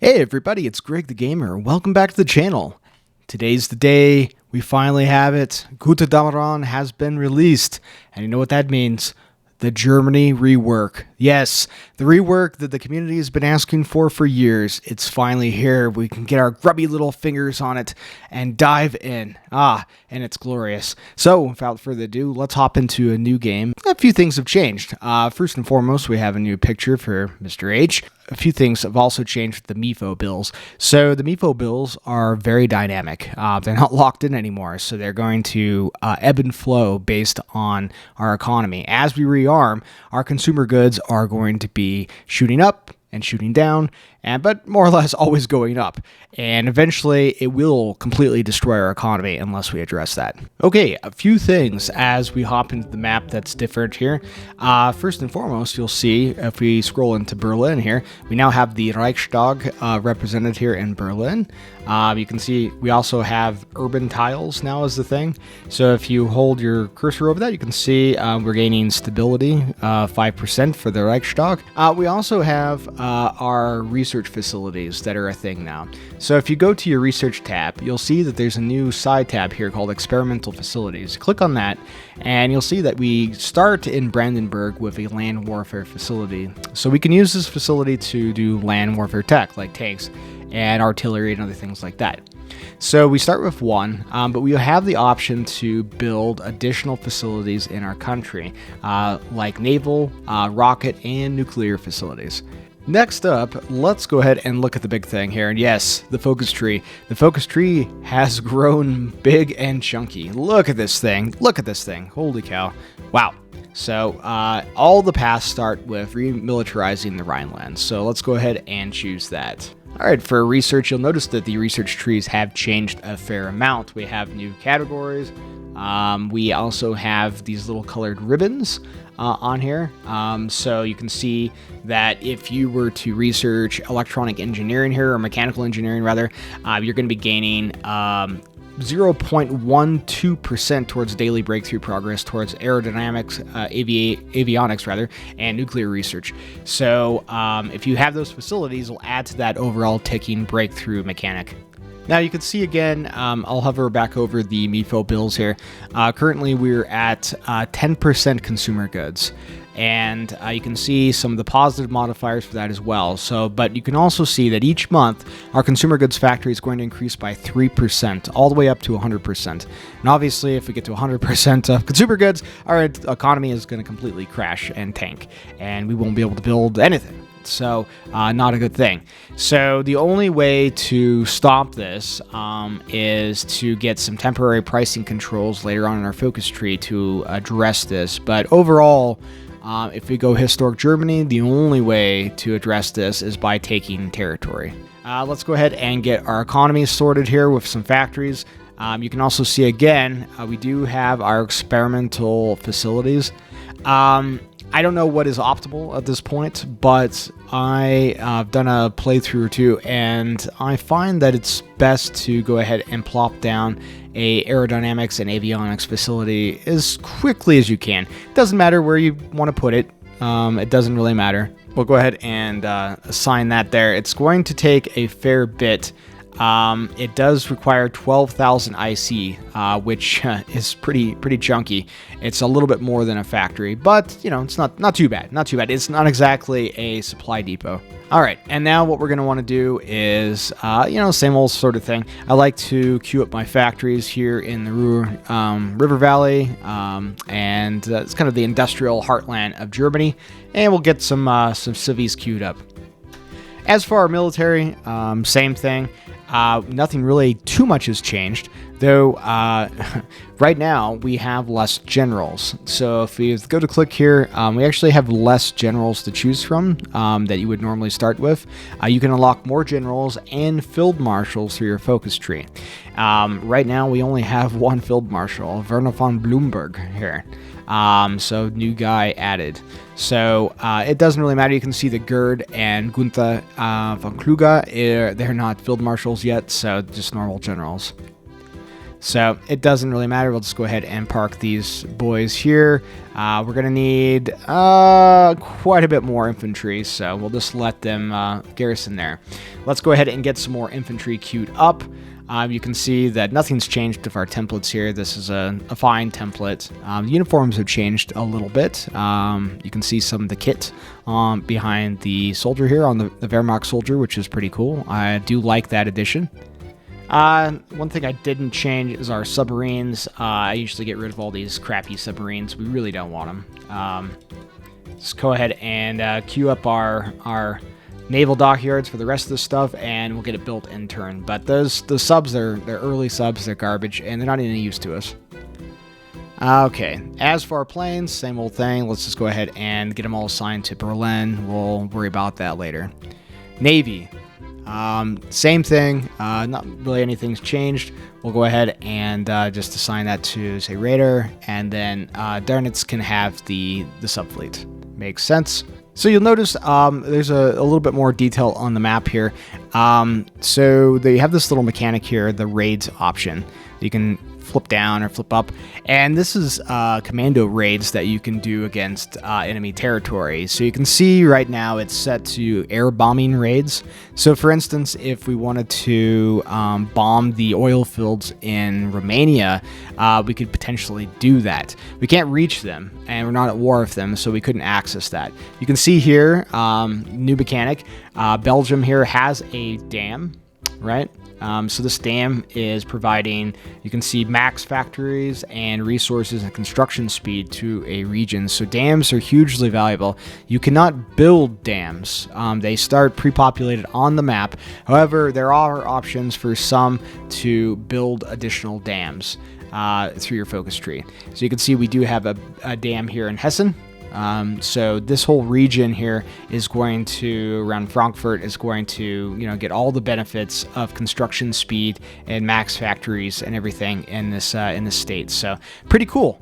Hey everybody, it's Greg the Gamer. Welcome back to the channel. Today's the day. We finally have it. Götterdämmerung has been released. And you know what that means? The Germany rework. Yes, the rework that the community has been asking for years. It's finally here. We can get our grubby little fingers on it and dive in. And it's glorious. So, without further ado, let's hop into a new game. A few things have changed. First and foremost, we have a new picture for Mr. H. A few things have also changed with the MIFO bills. So the MIFO bills are very dynamic. They're not locked in anymore, so they're going to ebb and flow based on our economy. As we rearm, our consumer goods are going to be shooting up and shooting down, but more or less always going up. And eventually, it will completely destroy our economy unless we address that. Okay, a few things as we hop into the map that's different here. First and foremost, you'll see if we scroll into Berlin here, we now have the Reichstag represented here in Berlin. You can see we also have urban tiles now as the thing. So if you hold your cursor over that, you can see we're gaining stability, 5% for the Reichstag. We also have our research facilities that are a thing now. So if you go to your research tab, you'll see that there's a new side tab here called experimental facilities. Click on that and you'll see that we start in Brandenburg with a land warfare facility. So we can use this facility to do land warfare tech like tanks and artillery and other things like that. So we start with one, but we have the option to build additional facilities in our country, like naval, rocket, and nuclear facilities. Next up, let's go ahead and look at the big thing here. And yes, the focus tree. The focus tree has grown big and chunky. Look at this thing. Look at this thing. Holy cow. Wow. So all the paths start with remilitarizing the Rhineland. So let's go ahead and choose that. All right, for research, you'll notice that the research trees have changed a fair amount. We have new categories. We also have these little colored ribbons on here. So you can see that if you were to research electronic engineering here, or mechanical engineering rather, you're going to be gaining 0.12% towards daily breakthrough progress towards aerodynamics, avionics rather, and nuclear research. So if you have those facilities, it'll add to that overall ticking breakthrough mechanic. Now you can see again, I'll hover back over the MIFO bills here. Currently we're at 10% consumer goods. And you can see some of the positive modifiers for that as well. But you can also see that each month, our consumer goods factory is going to increase by 3%, all the way up to 100%. And obviously, if we get to 100% of consumer goods, our economy is going to completely crash and tank, and we won't be able to build anything. So, not a good thing. So, the only way to stop this is to get some temporary pricing controls later on in our focus tree to address this. But overall, if we go historic Germany, the only way to address this is by taking territory. Let's go ahead and get our economy sorted here with some factories. You can also see again, we do have our experimental facilities. I don't know what is optimal at this point, but I've done a playthrough or two, and I find that it's best to go ahead and plop down a aerodynamics and avionics facility as quickly as you can. It doesn't matter where you want to put it. It doesn't really matter. We'll go ahead and assign that there. It's going to take a fair bit. It does require 12,000 IC, which is pretty chunky. It's a little bit more than a factory, but you know, it's not too bad. Not too bad. It's not exactly a supply depot. All right, and now what we're going to want to do is, same old sort of thing. I like to queue up my factories here in the Ruhr River Valley, and it's kind of the industrial heartland of Germany, and we'll get some civies queued up. As for our military, same thing. Nothing really too much has changed, though right now we have less generals. So if we go to click here, we actually have less generals to choose from that you would normally start with. You can unlock more generals and field marshals through your focus tree. Right now we only have one field marshal, Werner von Blumberg here. So new guy added. So it doesn't really matter. You can see the Gerd and Gunther von Kluge. They're not field marshals yet, so just normal generals. So it doesn't really matter. We'll just go ahead and park these boys here. We're going to need quite a bit more infantry, so we'll just let them garrison there. Let's go ahead and get some more infantry queued up. You can see that nothing's changed with our templates here. This is a fine template. The uniforms have changed a little bit. You can see some of the kit behind the soldier here on the Wehrmacht soldier, which is pretty cool. I do like that addition. One thing I didn't change is our submarines. I usually get rid of all these crappy submarines. We really don't want them. Let's go ahead and queue up our naval dockyards for the rest of the stuff, and we'll get it built in turn. But those subs, they're early subs, they're garbage, and they're not any use to us. Okay, as for our planes, same old thing. Let's just go ahead and get them all assigned to Berlin. We'll worry about that later. Navy. Same thing, not really anything's changed. We'll go ahead and just assign that to, say, Raider, and then Darnitz can have the subfleet. Makes sense. So you'll notice there's a little bit more detail on the map here. So they have this little mechanic here, the raids option. You can flip down or flip up, and this is commando raids that you can do against enemy territory. So you can see right now it's set to air bombing raids. So for instance, if we wanted to bomb the oil fields in Romania, we could potentially do that. We can't reach them, and we're not at war with them, so we couldn't access that. You can see here, new mechanic, Belgium here has a dam, right? So this dam is providing, you can see, max factories and resources and construction speed to a region. So dams are hugely valuable. You cannot build dams. They start pre-populated on the map. However, there are options for some to build additional dams through your focus tree. So you can see we do have a dam here in Hessen. So this whole region here is going to, around Frankfurt, is going to, get all the benefits of construction speed and max factories and everything in this state. So pretty cool.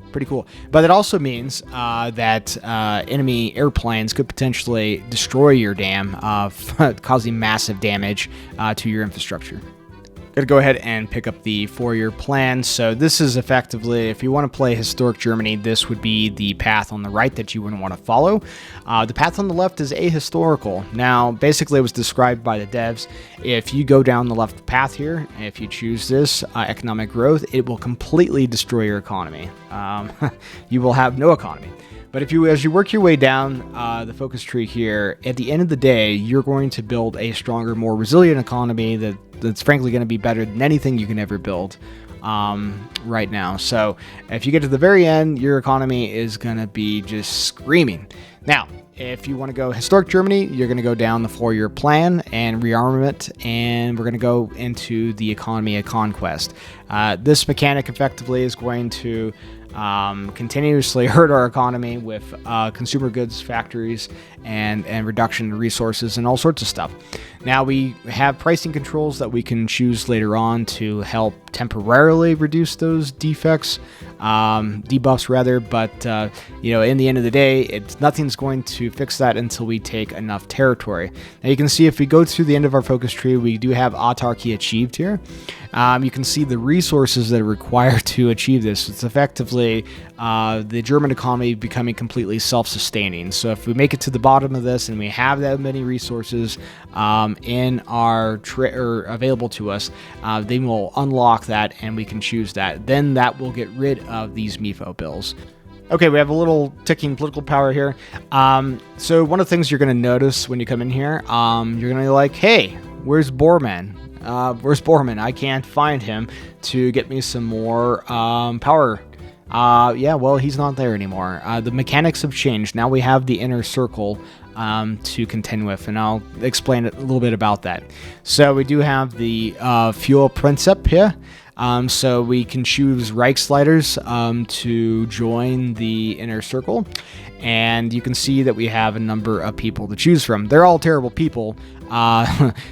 But it also means that enemy airplanes could potentially destroy your dam, causing massive damage to your infrastructure. Gonna go ahead and pick up the 4-year plan. So this is effectively, if you want to play historic Germany, this would be the path on the right that you wouldn't want to follow. The path on the left is ahistorical. Now, basically, it was described by the devs. If you go down the left path here, if you choose this economic growth, it will completely destroy your economy. You will have no economy. But as you work your way down the focus tree here, at the end of the day, you're going to build a stronger, more resilient economy that's frankly going to be better than anything you can ever build right now. So if you get to the very end, your economy is going to be just screaming. Now, if you want to go historic Germany, you're going to go down the 4-year plan and rearmament, and we're going to go into the economy of conquest. This mechanic effectively is going to continuously hurt our economy with consumer goods factories and reduction in resources and all sorts of stuff. Now we have pricing controls that we can choose later on to help temporarily reduce those debuffs rather, but in the end of the day, nothing's going to fix that until we take enough territory. Now you can see if we go through the end of our focus tree, we do have autarky achieved here. You can see the resources that are required to achieve this. It's effectively the German economy becoming completely self-sustaining. So if we make it to the bottom of this and we have that many resources in our available to us, then we'll unlock that and we can choose that. Then that will get rid of these MIFO bills. Okay, we have a little ticking political power here. So one of the things you're going to notice when you come in here, you're going to be like, hey, where's Bormann? Where's Bormann? I can't find him to get me some more power. Yeah, well, he's not there anymore. The mechanics have changed. Now we have the inner circle to contend with, and I'll explain a little bit about that. So we do have the fuel Prinzip here. So we can choose Reichsleiters to join the inner circle, and you can see that we have a number of people to choose from. They're all terrible people,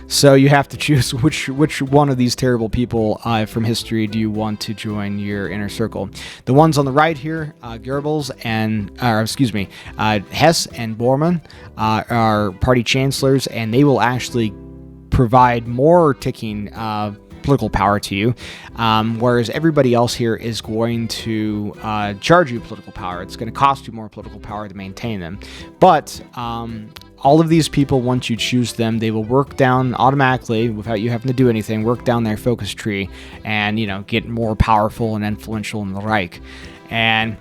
so you have to choose which one of these terrible people from history do you want to join your inner circle. The ones on the right here, Goebbels and Hess and Bormann are party chancellors, and they will actually provide more ticking political power to you, whereas everybody else here is going to charge you political power. It's going to cost you more political power to maintain them. But all of these people, once you choose them, they will work down automatically without you having to do anything, work down their focus tree and, get more powerful and influential in the Reich. And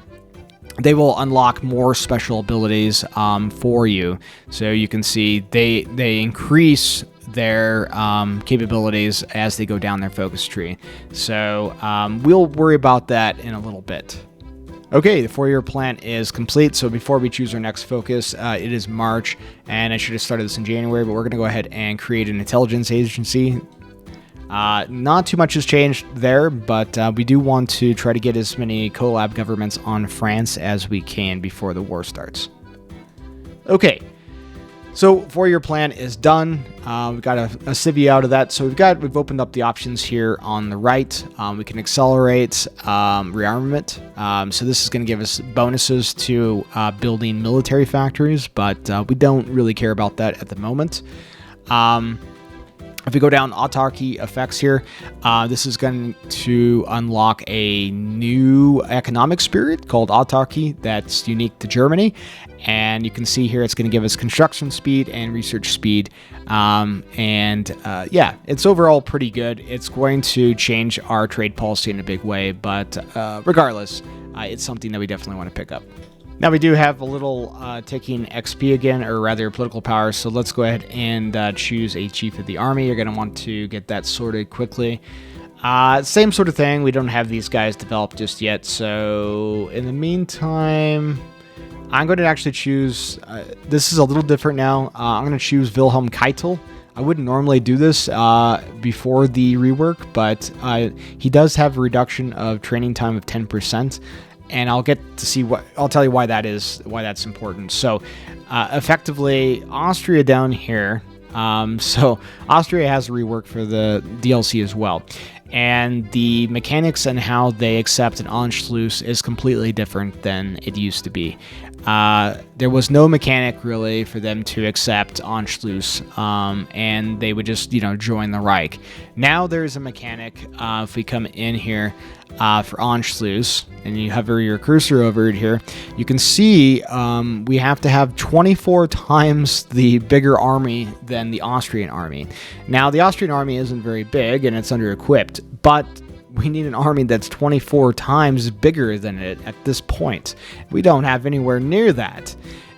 they will unlock more special abilities for you. So you can see they increase their capabilities as they go down their focus tree. So we'll worry about that in a little bit. Okay, the 4-year plan is complete. So before we choose our next focus, it is March, and I should have started this in January, but we're going to go ahead and create an intelligence agency. Not too much has changed there, but we do want to try to get as many collab governments on France as we can before the war starts. Okay, so 4-year plan is done. We've got a civvy out of that. So we've opened up the options here on the right. We can accelerate rearmament. So this is going to give us bonuses to building military factories, but we don't really care about that at the moment. If we go down autarky effects here, this is going to unlock a new economic spirit called autarky that's unique to Germany. And you can see here it's going to give us construction speed and research speed. Yeah, it's overall pretty good. It's going to change our trade policy in a big way, but regardless, it's something that we definitely want to pick up. Now we do have a little ticking XP again, or rather political power, so let's go ahead and choose a chief of the army. You're going to want to get that sorted quickly. Same sort of thing, we don't have these guys developed just yet, so in the meantime, I'm going to actually choose, this is a little different now, I'm going to choose Wilhelm Keitel. I wouldn't normally do this before the rework, but he does have a reduction of training time of 10%. And I'll get to see I'll tell you why that is, why that's important. So effectively, Austria down here. So Austria has a rework for the DLC as well. And the mechanics and how they accept an Anschluss is completely different than it used to be. There was no mechanic really for them to accept Anschluss, and they would just, join the Reich. Now there's a mechanic, if we come in here for Anschluss, and you hover your cursor over it here, you can see we have to have 24 times the bigger army than the Austrian army. Now, the Austrian army isn't very big, and it's under-equipped, but we need an army that's 24 times bigger than it at this point. We don't have anywhere near that.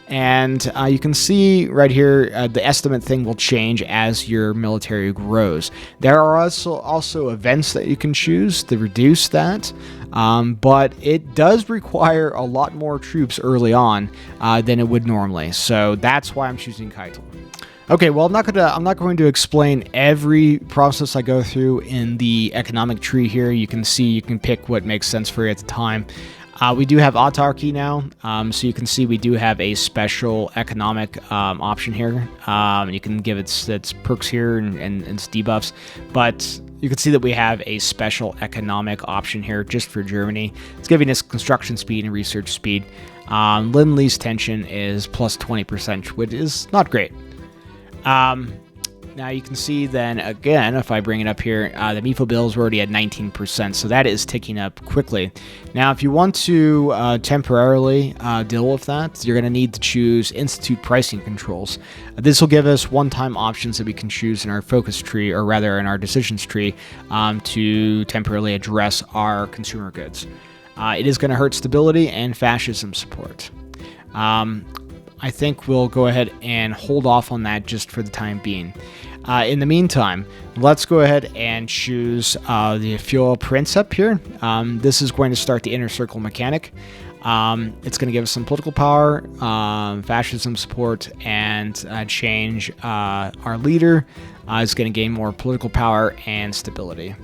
And you can see right here, the estimate thing will change as your military grows. There are also events that you can choose to reduce that, but it does require a lot more troops early on than it would normally. So that's why I'm choosing Keitel. Okay, well, I'm not going to explain every process I go through in the economic tree here. You can see, you can pick what makes sense for you at the time. We do have autarky now, so you can see we do have a special economic option here. You can give its perks here and its debuffs, but you can see that we have a special economic option here just for Germany. It's giving us construction speed and research speed. Lend-Lease tension is plus 20%, which is not great. Now you can see then, again, if I bring it up here, the MIFO bill is already at 19%, so that is ticking up quickly. Now, if you want to temporarily deal with that, you're going to need to choose Institute Pricing Controls. This will give us one-time options that we can choose in our focus tree, or rather in our decisions tree, to temporarily address our consumer goods. It is going to hurt stability and fascism support. I think we'll go ahead and hold off on that just for the time being. In the meantime, let's go ahead and choose the Fuel Prinzip here. This is going to start the inner circle mechanic. It's going to give us some political power, fascism support, and change our leader. It's going to gain more political power and stability.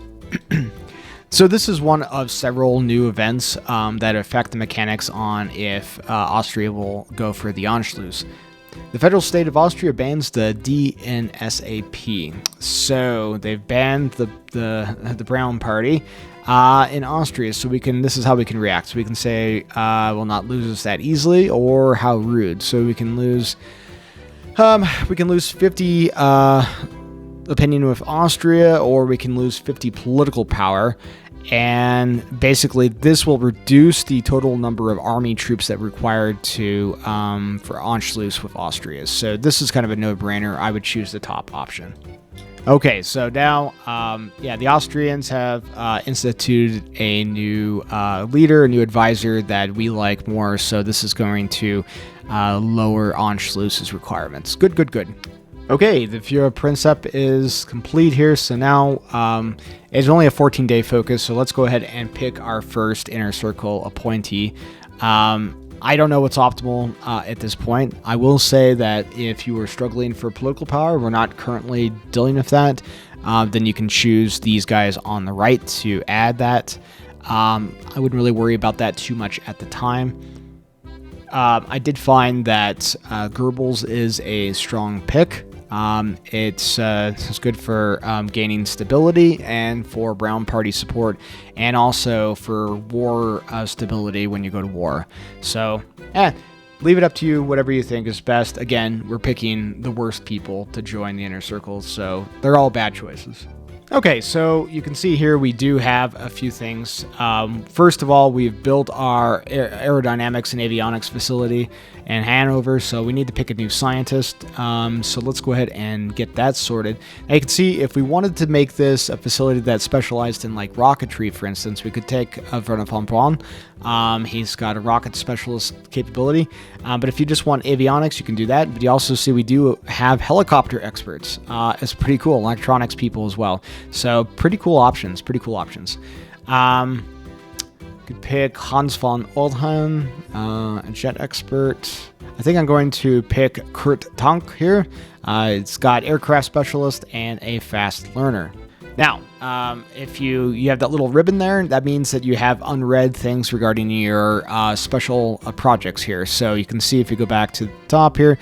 So this is one of several new events that affect the mechanics on if Austria will go for the Anschluss. The federal state of Austria bans the DNSAP. So they've banned the Brown Party in Austria. So this is how we can react. So we can say, will not lose us that easily, or how rude. So we can lose 50 opinion with Austria, or we can lose 50 political power. And basically, this will reduce the total number of army troops that are required to for Anschluss with Austria. So this is kind of a no-brainer. I would choose the top option. Okay, so now, the Austrians have instituted a new leader, a new advisor that we like more. So this is going to lower Anschluss's requirements. Good, good, good. Okay, the Führer Prinzip is complete here. So now it's only a 14-day focus. So let's go ahead and pick our first Inner Circle appointee. I don't know what's optimal at this point. I will say that if you are struggling for political power, we're not currently dealing with that, then you can choose these guys on the right to add that. I wouldn't really worry about that too much at the time. I did find that Goebbels is a strong pick. It's good for gaining stability and for Brown Party support, and also for war stability when you go to war. So, leave it up to you, whatever you think is best. Again, we're picking the worst people to join the Inner Circle, so they're all bad choices. Okay, so you can see here we do have a few things. First of all, we've built our aerodynamics and avionics facility in Hanover, so we need to pick a new scientist. So let's go ahead and get that sorted. Now you can see if we wanted to make this a facility that specialized in like rocketry, for instance, we could take Werner von Braun. He's got a rocket specialist capability, but if you just want avionics, you can do that. But you also see we do have helicopter experts. It's pretty cool, electronics people as well. So pretty cool options. Could pick Hans von Oldheim, a jet expert. I think I'm going to pick Kurt Tank here. It's got aircraft specialist and a fast learner. Now, if you have that little ribbon there, that means that you have unread things regarding your special projects here. So you can see if you go back to the top here,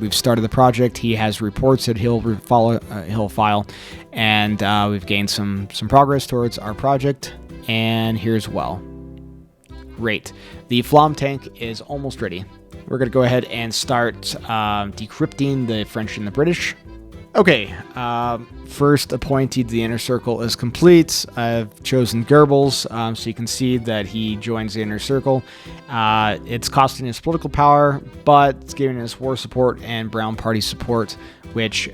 we've started the project. He has reports that he'll file, and we've gained some progress towards our project. And here's well. Great. The Flamme tank is almost ready. We're going to go ahead and start decrypting the French and the British. Okay, first appointee to the Inner Circle is complete. I've chosen Goebbels, so you can see that he joins the Inner Circle. It's costing us political power, but it's giving us war support and Brown Party support, which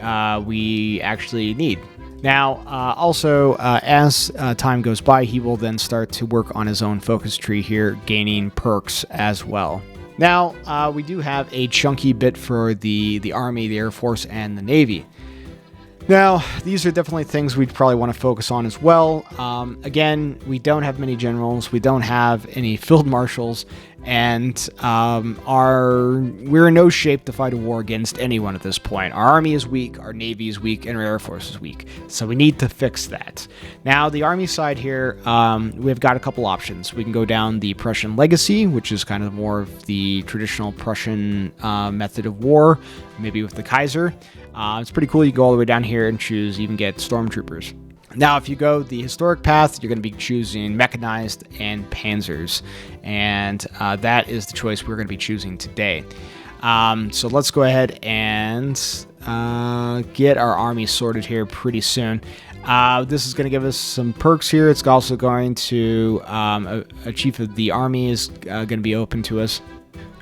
we actually need. Now, also, as time goes by, he will then start to work on his own focus tree here, gaining perks as well. Now, we do have a chunky bit for the Army, the Air Force, and the Navy. Now, these are definitely things we'd probably want to focus on as well. Again, we don't have many generals, we don't have any field marshals, and we're in no shape to fight a war against anyone at this point. Our army is weak, our navy is weak, and our air force is weak. So we need to fix that. Now, the army side here, we've got a couple options. We can go down the Prussian legacy, which is kind of more of the traditional Prussian method of war, maybe with the Kaiser. It's pretty cool. You go all the way down here and even get stormtroopers. Now, if you go the historic path, you're going to be choosing mechanized and panzers, and that is the choice we're going to be choosing today. So let's go ahead and get our army sorted here pretty soon. This is going to give us some perks here. It's also going to a chief of the army is going to be open to us.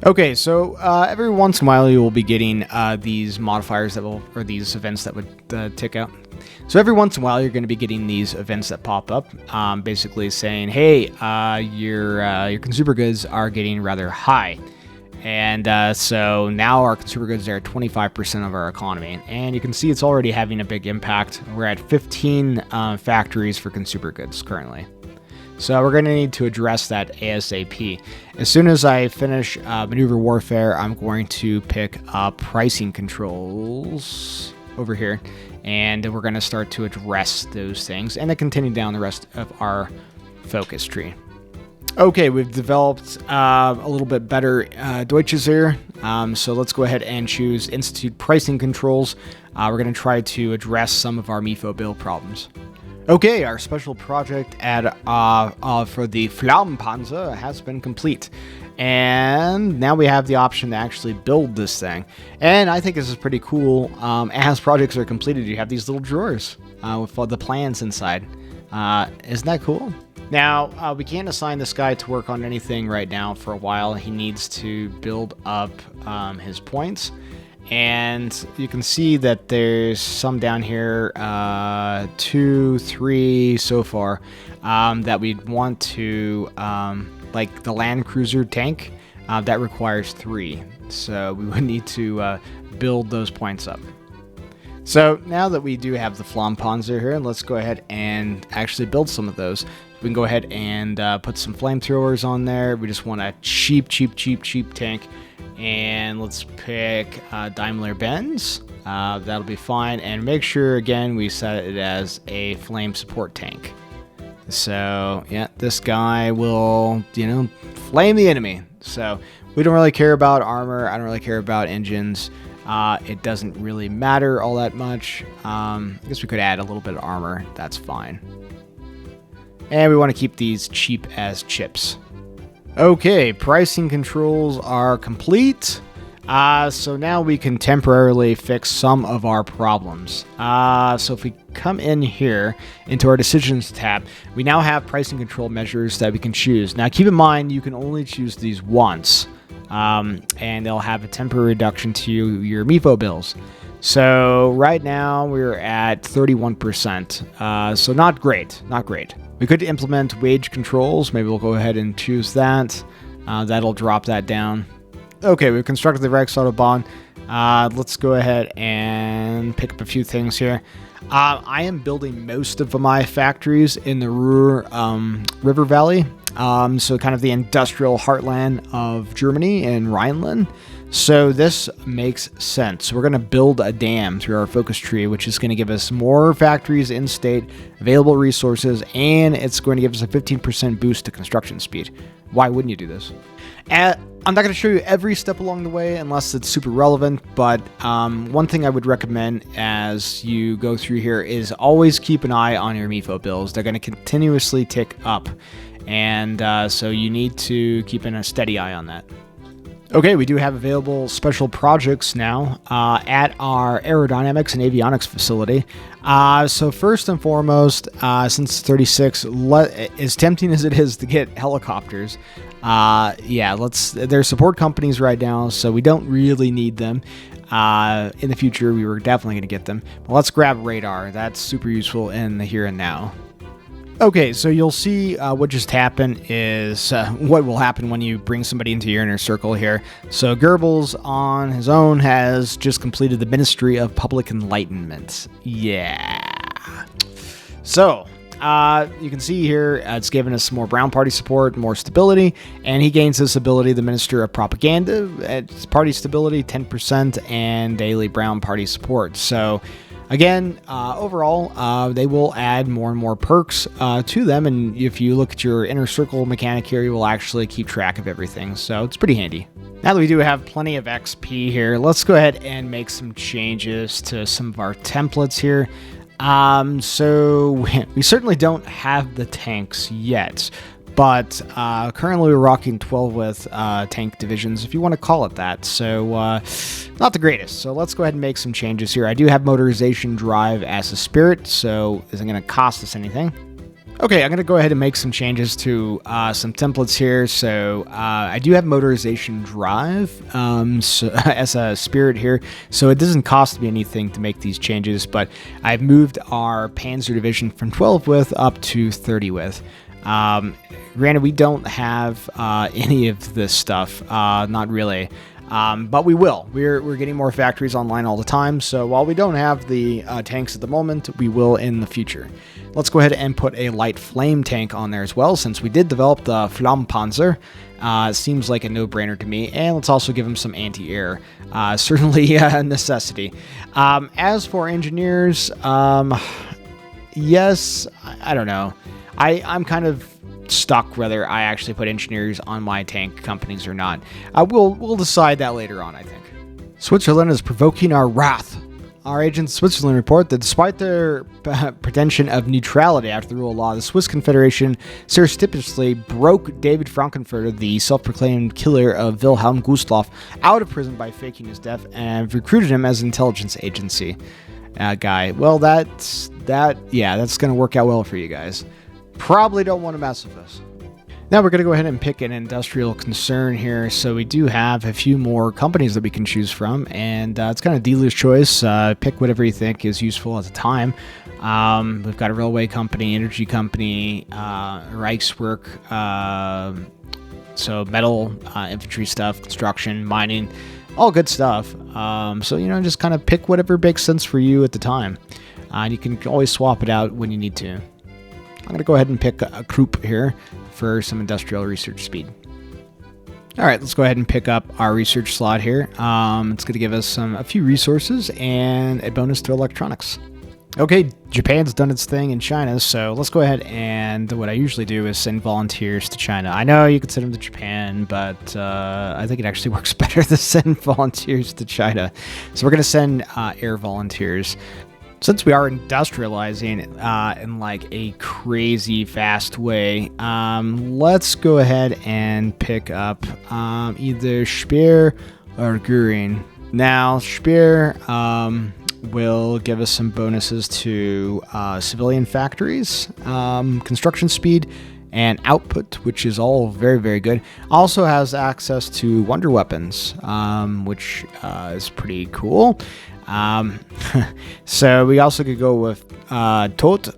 Okay, so every once in a while you will be getting these modifiers or these events that would tick out. So every once in a while you're going to be getting these events that pop up, basically saying, hey, your consumer goods are getting rather high. And so now our consumer goods are at 25% of our economy. And you can see it's already having a big impact. We're at 15 factories for consumer goods currently. So we're going to need to address that ASAP. As soon as I finish maneuver warfare, I'm going to pick up pricing controls over here. And we're going to start to address those things and then continue down the rest of our focus tree. Okay, we've developed a little bit better Deutsches here. So let's go ahead and choose Institute pricing controls. We're going to try to address some of our MIFO bill problems. Okay, our special project for the Flammenpanzer has been complete. And now we have the option to actually build this thing. And I think this is pretty cool. As projects are completed, you have these little drawers with all the plans inside. Isn't that cool? Now, we can't assign this guy to work on anything right now for a while. He needs to build up his points. And you can see that there's some down here, 2, 3 so far, that we'd want to, like the Land Cruiser tank, that requires 3. So we would need to build those points up. So now that we do have the Flampanzer here, let's go ahead and actually build some of those. We can go ahead and put some flamethrowers on there. We just want a cheap tank. And let's pick Daimler-Benz. That'll be fine. And make sure, again, we set it as a flame support tank. So, yeah, this guy will, flame the enemy. So, we don't really care about armor. I don't really care about engines. It doesn't really matter all that much. I guess we could add a little bit of armor. That's fine. And we want to keep these cheap as chips. Okay, pricing controls are complete. So now we can temporarily fix some of our problems. So if we come in here into our decisions tab, we now have pricing control measures that we can choose. Now keep in mind, you can only choose these once, and they'll have a temporary reduction to your MIFO bills. So right now we're at 31%. So not great. We could implement wage controls. Maybe we'll go ahead and choose that. That'll drop that down. Okay, we've constructed the Rex Autobahn. Let's go ahead and pick up a few things here. I am building most of my factories in the Ruhr River Valley. So kind of the industrial heartland of Germany and Rhineland. So this makes sense. We're going to build a dam through our focus tree, which is going to give us more factories in state, available resources, and it's going to give us a 15% boost to construction speed. Why wouldn't you do this? I'm not going to show you every step along the way unless it's super relevant, but one thing I would recommend as you go through here is always keep an eye on your MIFO bills. They're going to continuously tick up, and so you need to keep a steady eye on that. Okay, we do have available special projects now at our aerodynamics and avionics facility. So first and foremost, since 36, as tempting as it is to get helicopters, they're support companies right now, so we don't really need them. In the future, we were definitely going to get them. But let's grab radar. That's super useful in the here and now. Okay, so you'll see what just happened is what will happen when you bring somebody into your inner circle here. So Goebbels on his own has just completed the Ministry of Public Enlightenment. Yeah. So you can see here it's given us more Brown Party support, more stability, and he gains this ability, the Minister of Propaganda, it's party stability, 10%, and daily Brown Party support. So again, overall, they will add more and more perks to them, and if you look at your inner circle mechanic here, you will actually keep track of everything, so it's pretty handy. Now that we do have plenty of XP here, let's go ahead and make some changes to some of our templates here. So we certainly don't have the tanks yet, but currently we're rocking 12 with tank divisions, if you want to call it that. So not the greatest. So let's go ahead and make some changes here. I do have motorization drive as a Spirit, so isn't going to cost us anything. Okay, I'm going to go ahead and make some changes to some templates here. So I do have motorization drive as a Spirit here, so it doesn't cost me anything to make these changes, but I've moved our Panzer division from 12 width up to 30 width. Granted, we don't have any of this stuff, not really, but we will. We're getting more factories online all the time, so while we don't have the tanks at the moment, we will in the future. Let's go ahead and put a light flame tank on there as well, since we did develop the Flampanzer. It seems like a no-brainer to me, and let's also give them some anti-air. Certainly a necessity. As for engineers, yes, I don't know. I'm kind of stuck whether I actually put engineers on my tank companies or not. We'll decide that later on, I think. Switzerland is provoking our wrath. our agents in Switzerland report that despite their pretension of neutrality after the rule of law, the Swiss Confederation surreptitiously broke David Frankenfurter, the self-proclaimed killer of Wilhelm Gustloff, out of prison by faking his death and recruited him as an intelligence agency guy. Well, that's going to work out well for you guys. Probably don't want to mess with us. Now we're going to go ahead and pick an industrial concern here. So we do have a few more companies that we can choose from, and it's kind of dealer's choice. Pick whatever you think is useful at the time. We've got a railway company, energy company, Reichswerk, so metal, infantry stuff, construction, mining, all good stuff. So, just kind of pick whatever makes sense for you at the time. And you can always swap it out when you need to. I'm going to go ahead and pick a Krupp here for some industrial research speed. All right, let's go ahead and pick up our research slot here. It's going to give us a few resources and a bonus to electronics. Okay, Japan's done its thing in China, so let's go ahead and what I usually do is send volunteers to China. I know you could send them to Japan, but I think it actually works better to send volunteers to China. So we're going to send air volunteers. Since we are industrializing in like a crazy fast way, let's go ahead and pick up either Speer or Göring. Now, Speer will give us some bonuses to civilian factories, construction speed, and output, which is all very, very good. Also has access to wonder weapons, which is pretty cool. So we also could go with Tot.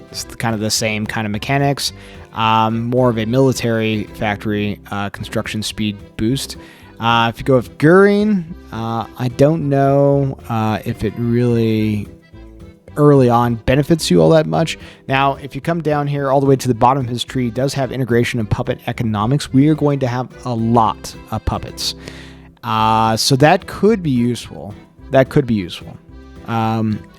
It's kind of the same kind of mechanics. More of a military factory construction speed boost. If you go with Göring, I don't know if it really early on benefits you all that much. Now, if you come down here all the way to the bottom of his tree, it does have integration and puppet economics. We are going to have a lot of puppets. So that could be useful.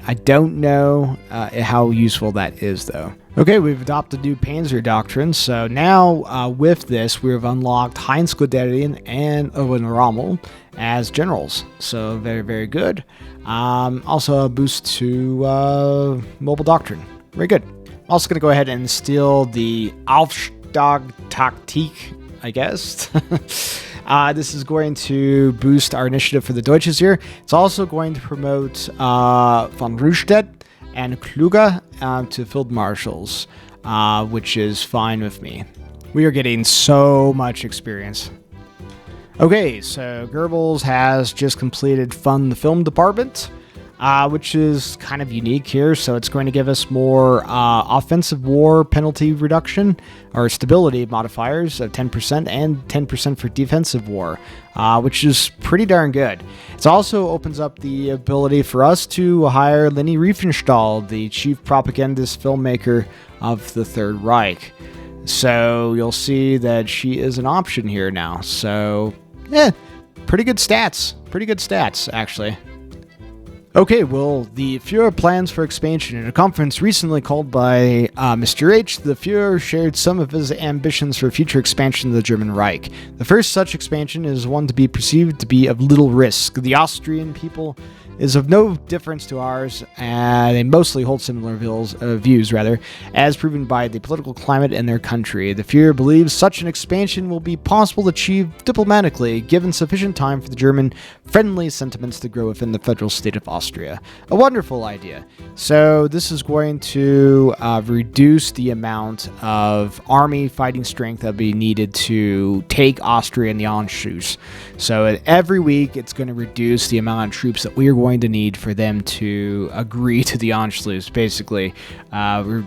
I don't know how useful that is, though. Okay, we've adopted new Panzer doctrine, so now with this, we've unlocked Heinz Guderian and Owen Rommel as generals. So very, very good. Also a boost to mobile doctrine. Very good. Also going to go ahead and steal the Aufstag-Taktik, I guess. This is going to boost our initiative for the Deutsches here. It's also going to promote von Rüstedt and Kluge to field marshals, which is fine with me. We are getting so much experience. Okay, so Goebbels has just completed Fund the Film Department, which is kind of unique here. So it's going to give us more offensive war penalty reduction or stability modifiers of 10% and 10% for defensive war, which is pretty darn good. It also opens up the ability for us to hire Leni Riefenstahl, the chief propagandist filmmaker of the Third Reich. So you'll see that she is an option here now. So, pretty good stats, actually. Okay, well, the Führer plans for expansion. In a conference recently called by Mr. H, the Führer shared some of his ambitions for future expansion of the German Reich. The first such expansion is one to be perceived to be of little risk. The Austrian people is of no difference to ours, and they mostly hold similar views, as proven by the political climate in their country. The Führer believes such an expansion will be possible to achieve diplomatically, given sufficient time for the German-friendly sentiments to grow within the federal state of Austria. A wonderful idea. So this is going to reduce the amount of army fighting strength that will be needed to take Austria in the Anschluss. So every week, it's going to reduce the amount of troops that we are going to need for them to agree to the Anschluss. Basically, we're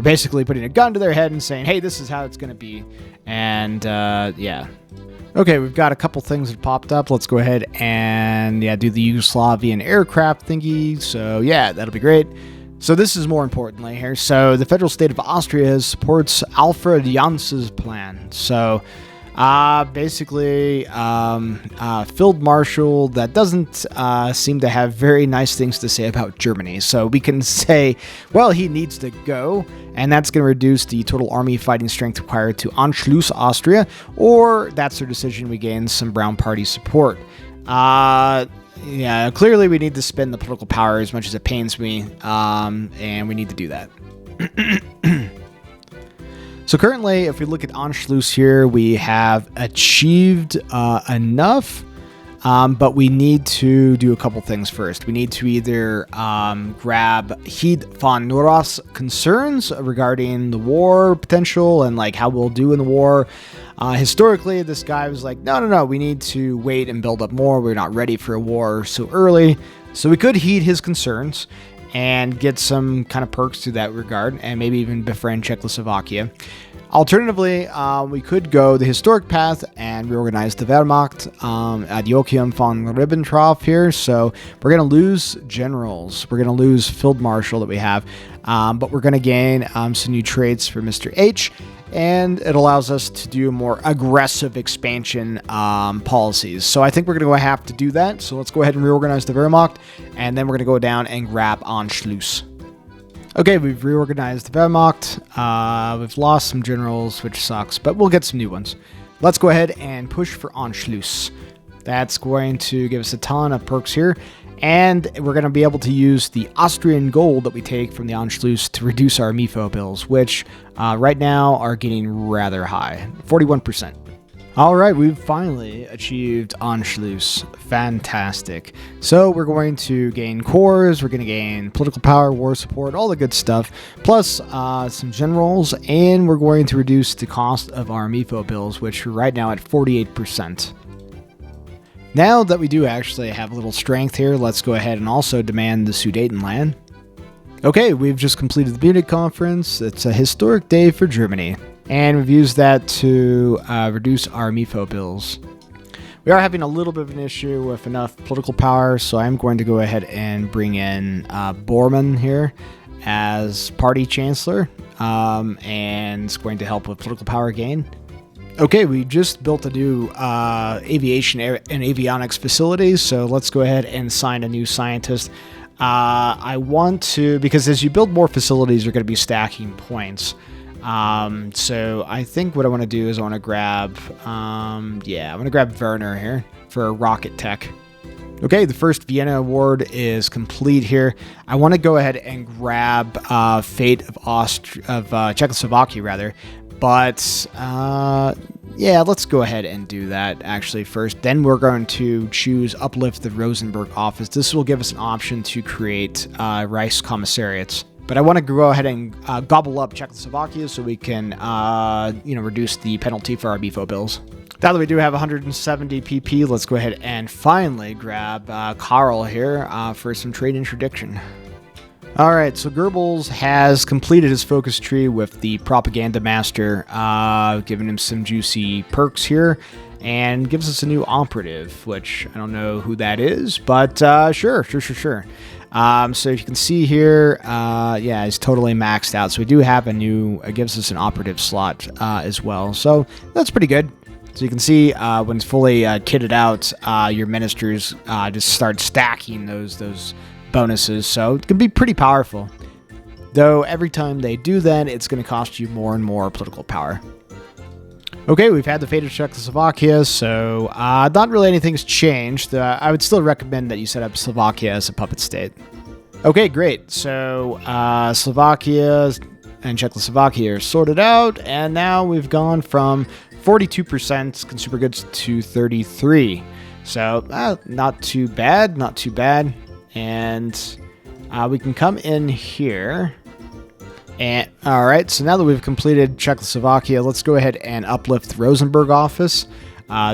basically putting a gun to their head and saying, hey, this is how it's going to be. And yeah. Okay, we've got a couple things that popped up. Let's go ahead and do the Yugoslavian aircraft thingy. So yeah, that'll be great. So this is more importantly here. So the federal state of Austria supports Alfred Janss's plan. So basically, field marshal that doesn't seem to have very nice things to say about Germany. So we can say, well, he needs to go, and that's going to reduce the total army fighting strength required to Anschluss Austria, or that's their decision. We gain some Brown Party support. yeah, clearly we need to spend the political power as much as it pains me, and we need to do that. So currently, if we look at Anschluss here, we have achieved enough, but we need to do a couple things first. We need to either grab Heed von Nora's concerns regarding the war potential and like how we'll do in the war. Historically, this guy was like, no, we need to wait and build up more. We're not ready for a war so early. So we could heed his concerns and get some kind of perks to that regard, and maybe even befriend Czechoslovakia. Alternatively, we could go the historic path and reorganize the Wehrmacht at Joachim von Ribbentrop here. So we're going to lose generals. We're going to lose Field Marshal that we have, but we're going to gain some new traits for Mr. H, and it allows us to do more aggressive expansion policies. So I think we're going to have to do that. So let's go ahead and reorganize the Wehrmacht, and then we're going to go down and grab Anschluss. Okay, we've reorganized the Wehrmacht. We've lost some generals, which sucks, but we'll get some new ones. Let's go ahead and push for Anschluss. That's going to give us a ton of perks here, and we're going to be able to use the Austrian gold that we take from the Anschluss to reduce our MIFO bills, which right now are getting rather high, 41%. All right, we've finally achieved Anschluss. Fantastic. So we're going to gain cores, we're going to gain political power, war support, all the good stuff, plus some generals, and we're going to reduce the cost of our MIFO bills, which are right now at 48%. Now that we do actually have a little strength here, let's go ahead and also demand the Sudetenland. Okay, we've just completed the Munich conference. It's a historic day for Germany. And we've used that to reduce our MIFO bills. We are having a little bit of an issue with enough political power, so I'm going to go ahead and bring in Bormann here as party chancellor, and it's going to help with political power gain. Okay, we just built a new aviation and avionics facility, so let's go ahead and assign a new scientist. I want to, because as you build more facilities, you're going to be stacking points. So I think what I want to do is I want to grab, I'm going to grab Werner here for rocket tech. Okay, the first Vienna award is complete here. I want to go ahead and grab Fate of Czechoslovakia rather, but yeah, let's go ahead and do that actually first. Then we're going to choose Uplift the Rosenberg office. This will give us an option to create Reichskommissariats. But I want to go ahead and gobble up Czechoslovakia so we can, reduce the penalty for our MIFO bills. Now that we do have 170 PP, let's go ahead and finally grab Karl here for some trade interdiction. All right, so Goebbels has completed his focus tree with the propaganda master, giving him some juicy perks here, and gives us a new operative, which I don't know who that is, but sure. So if you can see here, he's totally maxed out. So we do have a new, it gives us an operative slot as well. So that's pretty good. So you can see when it's fully kitted out, your ministers just start stacking those bonuses. So it can be pretty powerful. Though every time they do that, it's going to cost you more and more political power. Okay, we've had the fate of Czechoslovakia, so not really anything's changed. I would still recommend that you set up Slovakia as a puppet state. Okay, great. So Slovakia and Czechoslovakia are sorted out, and now we've gone from 42% consumer goods to 33%. So not too bad. And we can come in here. And all right, so now that we've completed Czechoslovakia, let's go ahead and uplift the Rosenberg office.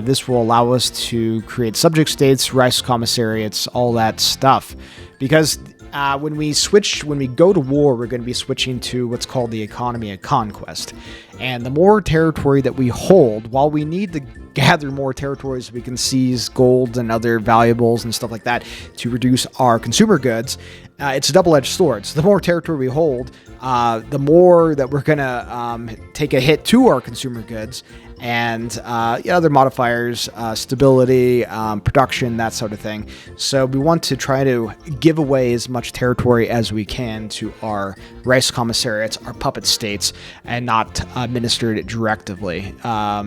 This will allow us to create subject states, Reichskommissariats, all that stuff. Because when we go to war, we're going to be switching to what's called the economy of conquest. And the more territory that we hold, while we need to gather more territories, we can seize gold and other valuables and stuff like that to reduce our consumer goods. It's a double-edged sword. So the more territory we hold, the more that we're going to take a hit to our consumer goods and other modifiers, stability, production, that sort of thing. So we want to try to give away as much territory as we can to our Reichskommissariats, our puppet states, and not administer it directly,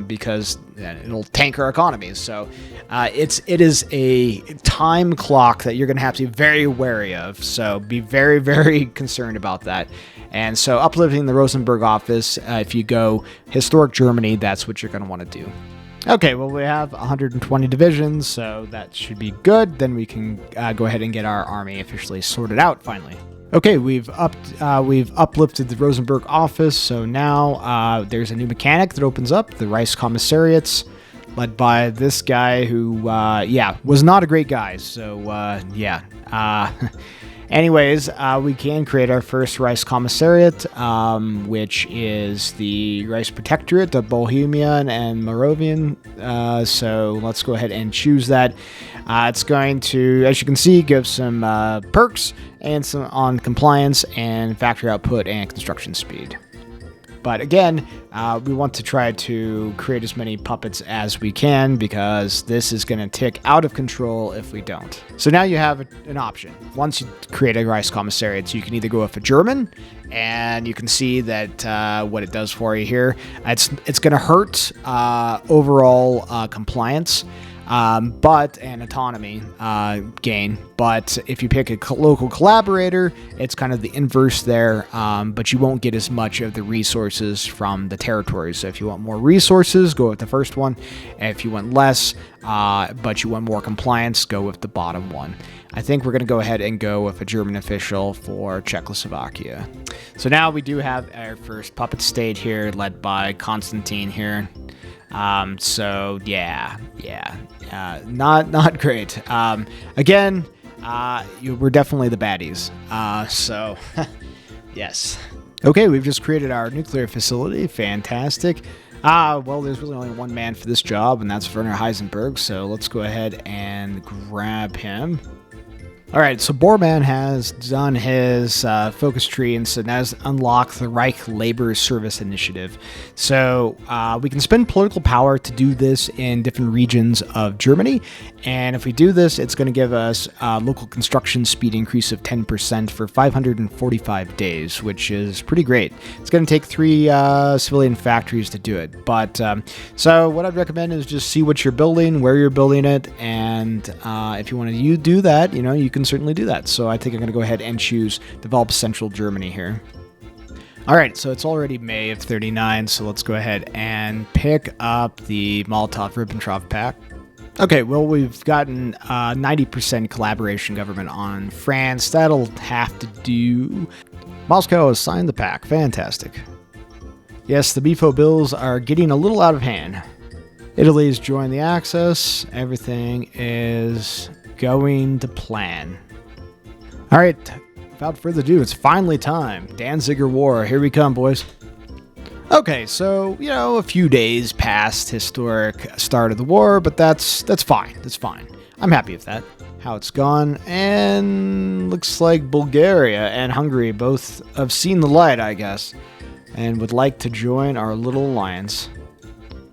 because it'll tank our economies. So it is a time clock that you're going to have to be very wary of. So be very, very concerned about that. And so uplifting the Rosenberg office, if you go historic Germany, that's what you're going to want to do. Okay, well, we have 120 divisions, so that should be good. Then we can go ahead and get our army officially sorted out finally. Okay, we've uplifted the Rosenberg office, so now there's a new mechanic that opens up, the Rice Commissariats, led by this guy who, was not a great guy. So, anyways, we can create our first Rice Commissariat, which is the Rice Protectorate of Bohemian and Moravian. So let's go ahead and choose that. It's going to, as you can see, give some perks and some on compliance and factory output and construction speed. But again, we want to try to create as many puppets as we can because this is going to tick out of control if we don't. So now you have an option. Once you create a Rice Commissariat, so you can either go with a German, and you can see that what it does for you here. It's going to hurt overall compliance. And autonomy gain. But if you pick a local collaborator, it's kind of the inverse there, but you won't get as much of the resources from the territories. So if you want more resources, go with the first one. And if you want less, but you want more compliance, go with the bottom one. I think we're going to go ahead and go with a German official for Czechoslovakia. So now we do have our first puppet state here, led by Constantine here. Not great. Again, we're definitely the baddies. Yes. Okay, we've just created our nuclear facility. Fantastic. Well, there's really only one man for this job, and that's Werner Heisenberg. So let's go ahead and grab him. All right, so Bormann has done his focus tree and so now has unlocked the Reich Labor Service Initiative. So we can spend political power to do this in different regions of Germany. And if we do this, it's going to give us local construction speed increase of 10% for 545 days, which is pretty great. It's going to take 3 civilian factories to do it. But so what I'd recommend is just see what you're building, where you're building it, and if you want to do that, you can certainly do that. So I think I'm going to go ahead and choose develop Central Germany here. All right, so it's already May of 39, so let's go ahead and pick up the Molotov-Ribbentrop Pact. Okay, well, we've gotten 90% collaboration government on France. That'll have to do. Moscow has signed the pact. Fantastic. Yes, the BFO bills are getting a little out of hand. Italy's joined the Axis. Everything is going to plan. All right, without further ado, it's finally time. Danziger War. Here we come, boys. Okay, so, a few days past historic start of the war, but that's fine. That's fine. I'm happy with that. How it's gone, and looks like Bulgaria and Hungary both have seen the light, I guess, and would like to join our little alliance.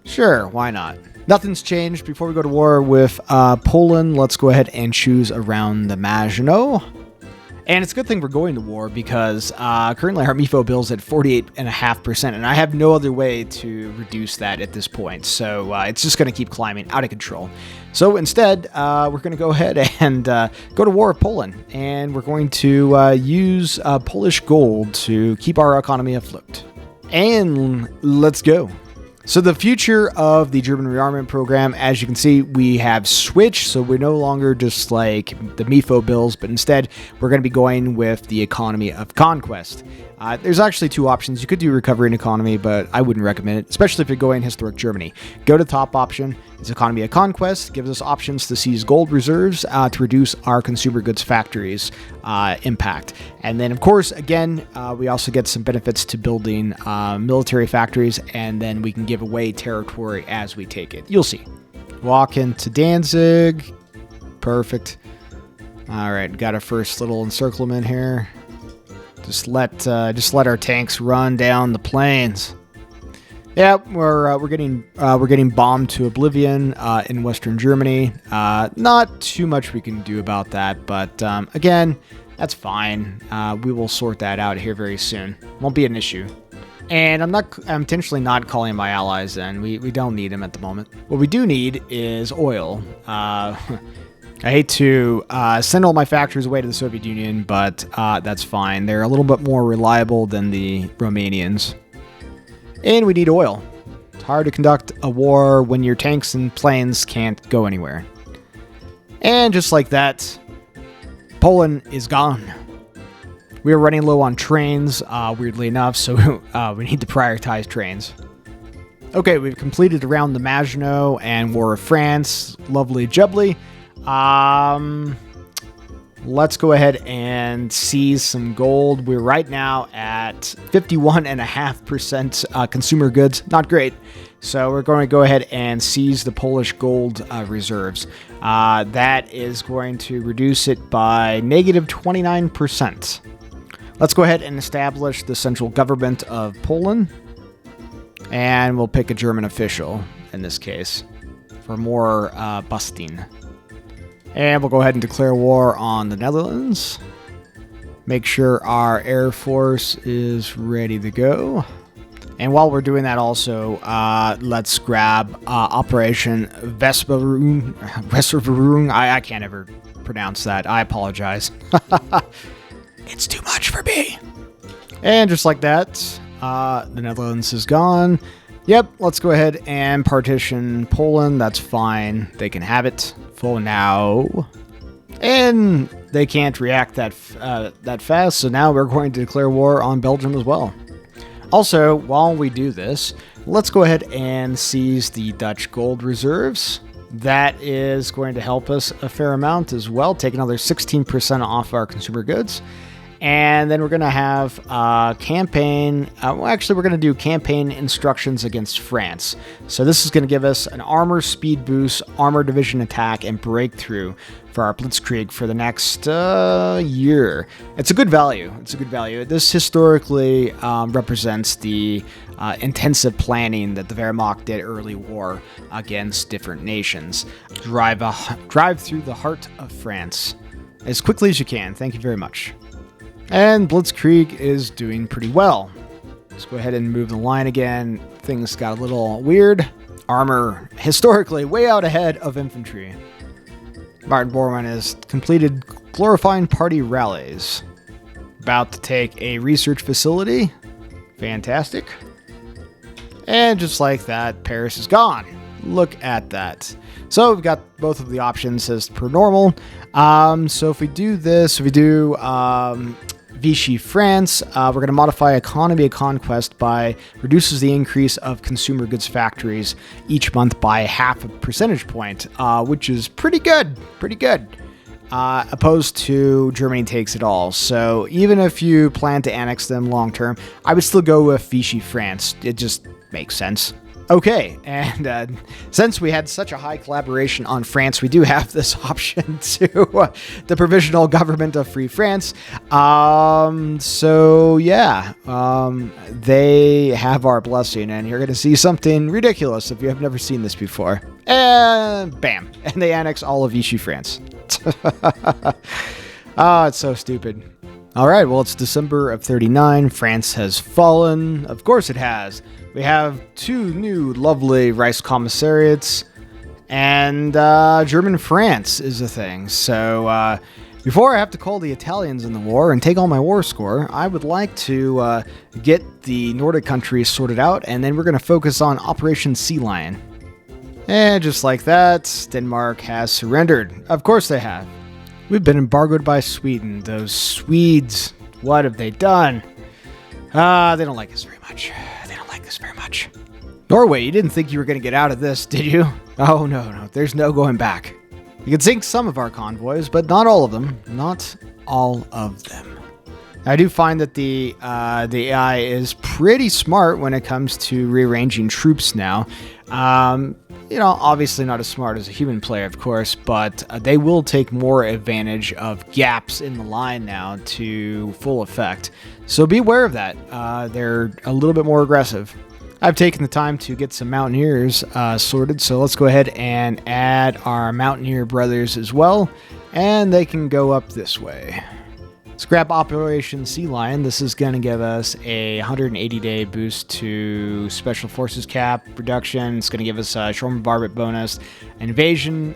Sure, why not? Nothing's changed. Before we go to war with Poland, let's go ahead and choose around the Maginot. And it's a good thing we're going to war because currently our MIFO bill's at 48.5%, and I have no other way to reduce that at this point. So it's just going to keep climbing out of control. So instead, we're going to go ahead and go to war with Poland, and we're going to use Polish gold to keep our economy afloat. And let's go. So the future of the German rearmament program, as you can see, we have switched. So we're no longer just like the MIFO bills, but instead we're going to be going with the economy of conquest. There's actually 2 options. You could do recovery and economy, but I wouldn't recommend it, especially if you're going historic Germany. Go to the top option. It's economy of conquest. Gives us options to seize gold reserves to reduce our consumer goods factories impact. And then, of course, again, we also get some benefits to building military factories, and then we can give away territory as we take it. You'll see. Walk into Danzig. Perfect. All right, got our first little encirclement here. Just let our tanks run down the plains. Yeah, we're getting bombed to oblivion in Western Germany. Not too much we can do about that, but again, that's fine. We will sort that out here very soon. Won't be an issue. And I'm intentionally not calling my allies in. We don't need them at the moment. What we do need is oil. I hate to send all my factories away to the Soviet Union, but that's fine. They're a little bit more reliable than the Romanians. And we need oil. It's hard to conduct a war when your tanks and planes can't go anywhere. And just like that, Poland is gone. We are running low on trains, weirdly enough, so we need to prioritize trains. Okay, we've completed around the Maginot and War of France. Lovely jubbly. Let's go ahead and seize some gold. We're right now at 51.5% consumer goods. Not great. So we're going to go ahead and seize the Polish gold reserves. That is going to reduce it by negative 29%. Let's go ahead and establish the central government of Poland. And we'll pick a German official in this case for more busting. And we'll go ahead and declare war on the Netherlands. Make sure our Air Force is ready to go. And while we're doing that also, let's grab Operation Vesperung. I can't ever pronounce that. I apologize. It's too much for me. And just like that, the Netherlands is gone. Yep, let's go ahead and partition Poland. That's fine. They can have it for now. And they can't react that fast, so now we're going to declare war on Belgium as well. Also, while we do this, let's go ahead and seize the Dutch gold reserves. That is going to help us a fair amount as well. Take another 16% off our consumer goods. And then we're going to have campaign. Actually, we're going to do campaign instructions against France. So this is going to give us an armor speed boost, armor division attack, and breakthrough for our blitzkrieg for the next year. It's a good value. It's a good value. This historically represents the intensive planning that the Wehrmacht did early war against different nations. Drive through the heart of France as quickly as you can. Thank you very much. And Blitzkrieg is doing pretty well. Let's go ahead and move the line again. Things got a little weird. Armor, historically, way out ahead of infantry. Martin Bormann has completed glorifying party rallies. About to take a research facility. Fantastic. And just like that, Paris is gone. Look at that. So we've got both of the options as per normal. So if we do this, if we do Vichy France, we're going to modify economy of conquest by reduces the increase of consumer goods factories each month by half a percentage point, which is pretty good, opposed to Germany takes it all. So even if you plan to annex them long term, I would still go with Vichy France. It just makes sense. Okay, and since we had such a high collaboration on France, we do have this option to the Provisional Government of Free France. So yeah, they have our blessing, and you're going to see something ridiculous if you have never seen this before. And bam, and they annex all of Vichy France. Oh, it's so stupid. All right, well, it's December of 39. France has fallen. Of course it has. We have 2 new lovely rice commissariats, and German France is a thing. So before I have to call the Italians in the war and take all my war score, I would like to get the Nordic countries sorted out, and then we're going to focus on Operation Sea Lion. And just like that, Denmark has surrendered. Of course they have. We've been embargoed by Sweden. Those Swedes, what have they done? They don't like us very much. Norway, you didn't think you were going to get out of this, did you? Oh, no. There's no going back. You can sink some of our convoys, but not all of them. Not all of them. I do find that the AI is pretty smart when it comes to rearranging troops now. Obviously not as smart as a human player, of course, but they will take more advantage of gaps in the line now to full effect. So be aware of that. They're a little bit more aggressive. I've taken the time to get some Mountaineers sorted, so let's go ahead and add our Mountaineer brothers as well, and they can go up this way. Let's grab Operation Sea Lion. This is going to give us a 180-day boost to Special Forces cap reduction. It's going to give us a shore bombardment bonus, invasion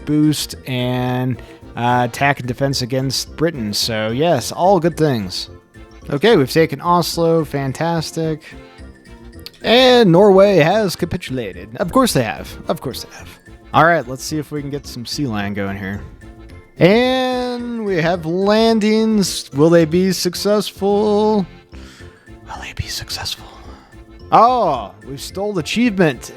boost, and attack and defense against Britain. So yes, all good things. Okay, we've taken Oslo. Fantastic. And Norway has capitulated. Of course they have. Of course they have. All right, let's see if we can get some sea land going here. And we have landings. Will they be successful? Will they be successful? Oh, we've stole achievement.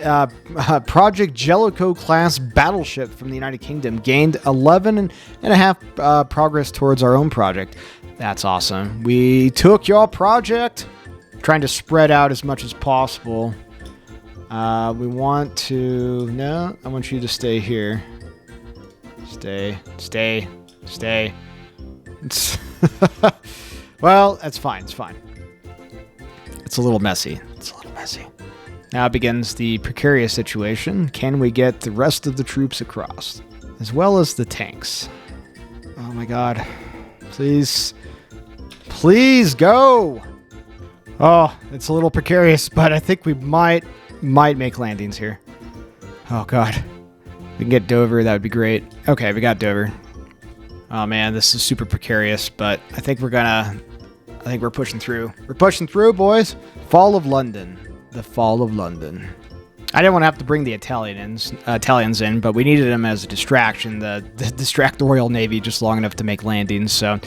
Project Jellicoe class battleship from the United Kingdom gained 11.5 progress towards our own project. That's awesome. We took your project. Trying to spread out as much as possible. We want to... No, I want you to stay here. Stay. Well, that's fine. It's fine. It's a little messy. Now begins the precarious situation. Can we get the rest of the troops across? As well as the tanks. Oh my god. Please. Please go! Oh, it's a little precarious, but I think we might make landings here. Oh god. We can get Dover, that would be great. Okay, we got Dover. Oh man, this is super precarious, but I think we're pushing through. We're pushing through, boys. Fall of London. The fall of London. I didn't want to have to bring the Italians in, but we needed them as a distraction, to distract the Royal Navy just long enough to make landings, so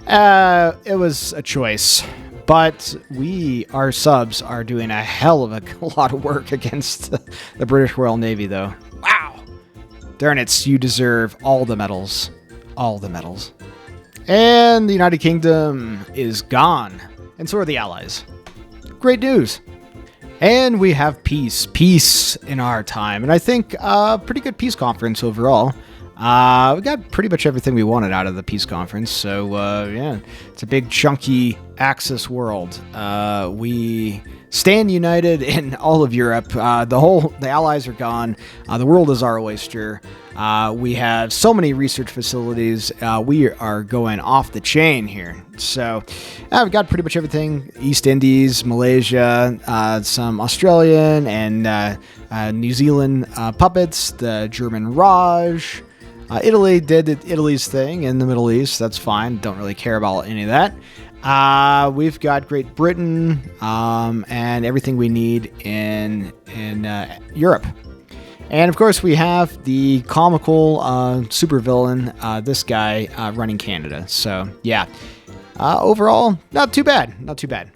it was a choice. But our subs are doing a hell of a lot of work against the British Royal Navy, though. Wow! Darn it, you deserve all the medals. All the medals. And the United Kingdom is gone. And so are the Allies. Great news. And we have peace. Peace in our time. And I think pretty good peace conference overall. We got pretty much everything we wanted out of the peace conference. So, yeah, it's a big, chunky Axis world. We stand united in all of Europe. The Allies are gone. The world is our oyster. We have so many research facilities. We are going off the chain here. So, we've got pretty much everything. East Indies, Malaysia, some Australian and New Zealand puppets, the German Raj. Italy did Italy's thing in the Middle East. That's fine. Don't really care about any of that. We've got Great Britain and everything we need in Europe. And of course, we have the comical supervillain, this guy running Canada. So yeah, overall, not too bad. Not too bad.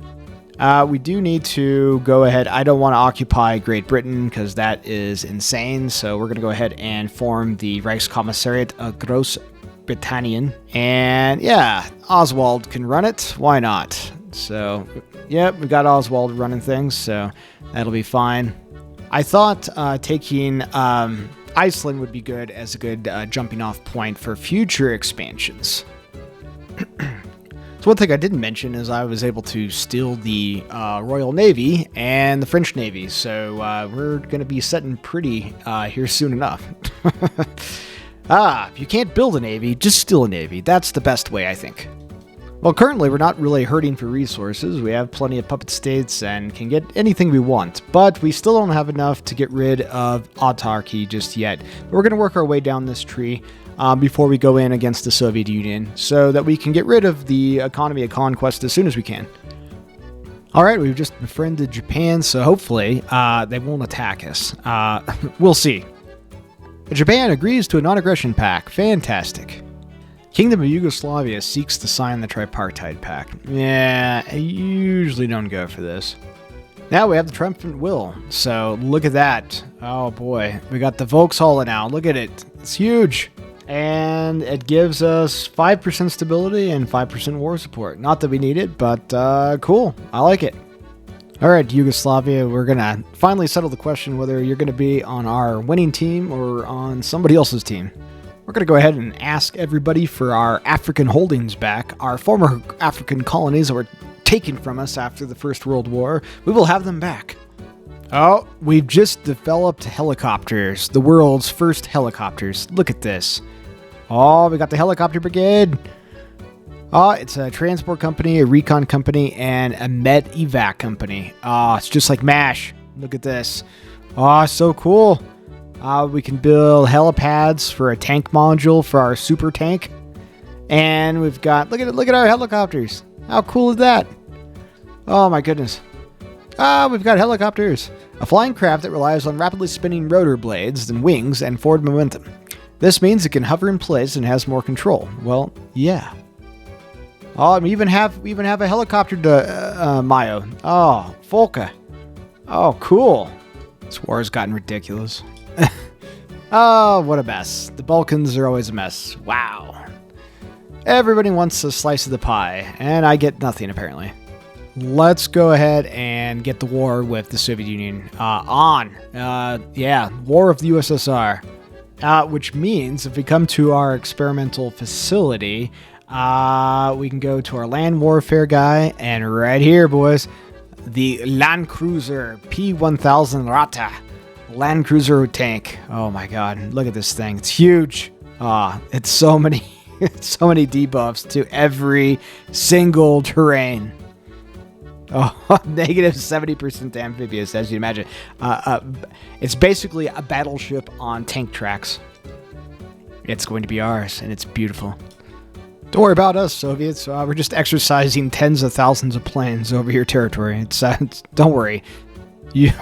We do need to go ahead. I don't want to occupy Great Britain because that is insane. So we're going to go ahead and form the Reichskommissariat of Großbritannien. And yeah, Oswald can run it. Why not? So, yep, we got Oswald running things. So that'll be fine. I thought taking Iceland would be good as a good jumping off point for future expansions. One thing I didn't mention is I was able to steal the Royal Navy and the French Navy, so we're going to be setting pretty here soon enough. If you can't build a navy, just steal a navy. That's the best way, I think. Well, currently we're not really hurting for resources. We have plenty of puppet states and can get anything we want, but we still don't have enough to get rid of autarky just yet. We're going to work our way down this tree. Before we go in against the Soviet Union, so that we can get rid of the economy of conquest as soon as we can. Alright, we've just befriended Japan, so hopefully they won't attack us. We'll see. Japan agrees to a non-aggression pact. Fantastic. Kingdom of Yugoslavia seeks to sign the tripartite pact. Yeah, I usually don't go for this. Now we have the triumphant will, so look at that. Oh boy, we got the Volkshalle now. Look at it. It's huge. And it gives us 5% stability and 5% war support. Not that we need it, but cool. I like it. All right, Yugoslavia, we're going to finally settle the question whether you're going to be on our winning team or on somebody else's team. We're going to go ahead and ask everybody for our African holdings back. Our former African colonies that were taken from us after the First World War. We will have them back. Oh, we've just developed helicopters. The world's first helicopters. Look at this. Oh, we got the helicopter brigade. It's a transport company, a recon company, and a med evac company. It's just like MASH. Look at this. So cool. We can build helipads for a tank module for our super tank. And we've got, look at our helicopters. How cool is that? Oh my goodness. We've got helicopters. A flying craft that relies on rapidly spinning rotor blades and wings and forward momentum. This means it can hover in place and has more control. Well, yeah. We even have a helicopter to Mayo. Volca. Oh, cool. This war has gotten ridiculous. What a mess. The Balkans are always a mess. Wow. Everybody wants a slice of the pie, and I get nothing, apparently. Let's go ahead and get the war with the Soviet Union on. War of the USSR. Which means if we come to our experimental facility, we can go to our land warfare guy, and right here, boys, the Land Cruiser P1000 Rata. Land Cruiser tank. Oh my god, look at this thing. It's huge. It's so many debuffs to every single terrain. Negative 70% amphibious, as you imagine. It's basically a battleship on tank tracks. It's going to be ours, and it's beautiful. Don't worry about us, Soviets. We're just exercising tens of thousands of planes over your territory. Don't worry.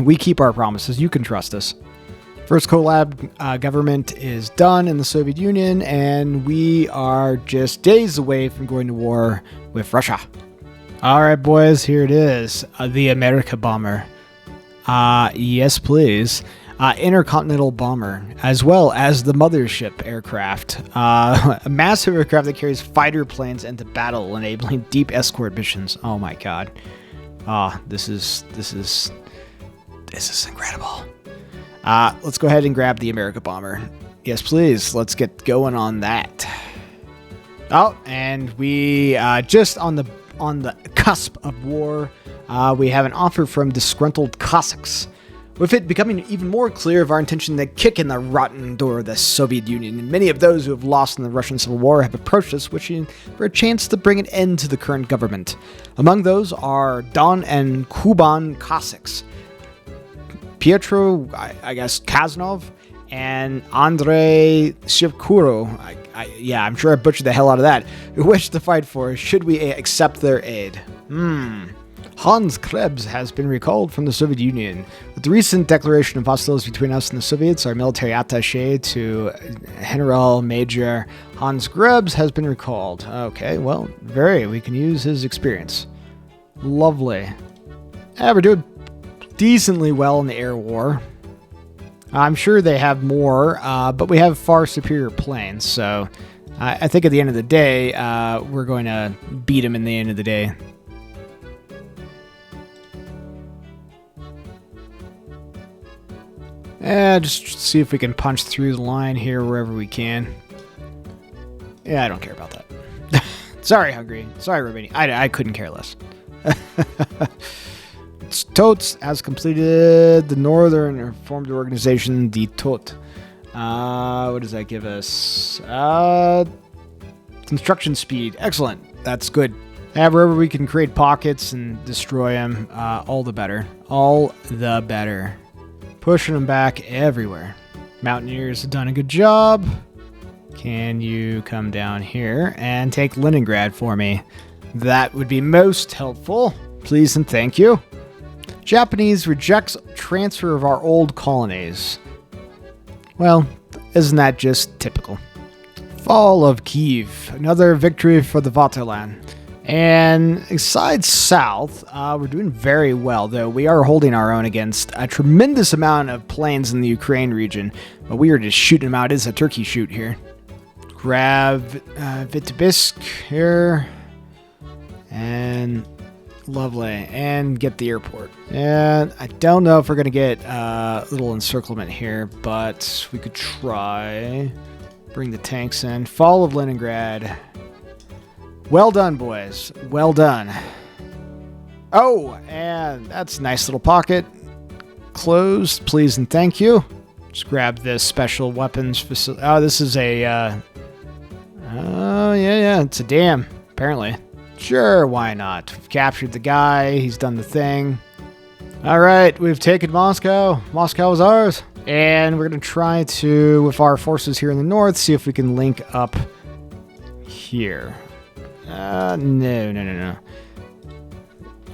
We keep our promises. You can trust us. First collab government is done in the Soviet Union, and we are just days away from going to war with Russia. All right, boys, here it is. The America bomber. Yes, please. Intercontinental bomber, as well as the mothership aircraft. A massive aircraft that carries fighter planes into battle, enabling deep escort missions. Oh my god. This is incredible. Let's go ahead and grab the America bomber. Yes, please. Let's get going on that. And we just on the cusp of war, we have an offer from disgruntled Cossacks, with it becoming even more clear of our intention to kick in the rotten door of the Soviet Union. And many of those who have lost in the Russian Civil War have approached us, wishing for a chance to bring an end to the current government. Among those are Don and Kuban Cossacks, Pietro, I guess, Kaznov, and Andrei Shevkuro. I'm sure I butchered the hell out of that. Who wish to fight for us should we accept their aid. Hans Krebs has been recalled from the Soviet Union. With the recent declaration of hostilities between us and the Soviets, our military attaché to General Major Hans Krebs has been recalled. Okay, well, we can use his experience. Lovely. We're doing decently well in the air war. I'm sure they have more, but we have far superior planes, so I think at the end of the day, we're going to beat them in the end of the day. Just see if we can punch through the line here wherever we can. Yeah, I don't care about that. Sorry, Hungary. Sorry, Romania. I couldn't care less. Tots has completed the Northern Reformed Organization, the Tot. What does that give us? Construction speed. Excellent. That's good. Wherever we can create pockets and destroy them, all the better. All the better. Pushing them back everywhere. Mountaineers have done a good job. Can you come down here and take Leningrad for me? That would be most helpful. Please and thank you. Japanese rejects transfer of our old colonies. Well, isn't that just typical? Fall of Kiev. Another victory for the Vaterland. And aside south, we're doing very well, though we are holding our own against a tremendous amount of planes in the Ukraine region. But we are just shooting them out. It's a turkey shoot here. Grab Vitebsk here. And lovely. And get the airport. And I don't know if we're going to get a little encirclement here, but we could try. Bring the tanks in. Fall of Leningrad. Well done, boys. Well done. Oh, and that's a nice little pocket. Closed, please and thank you. Just grab this special weapons facility. Oh, this is a... oh, yeah, it's a dam. apparently. Sure, why not? We've captured the guy. He's done the thing. All right, we've taken Moscow. Moscow is ours. And we're going to try to, with our forces here in the north, see if we can link up here. No.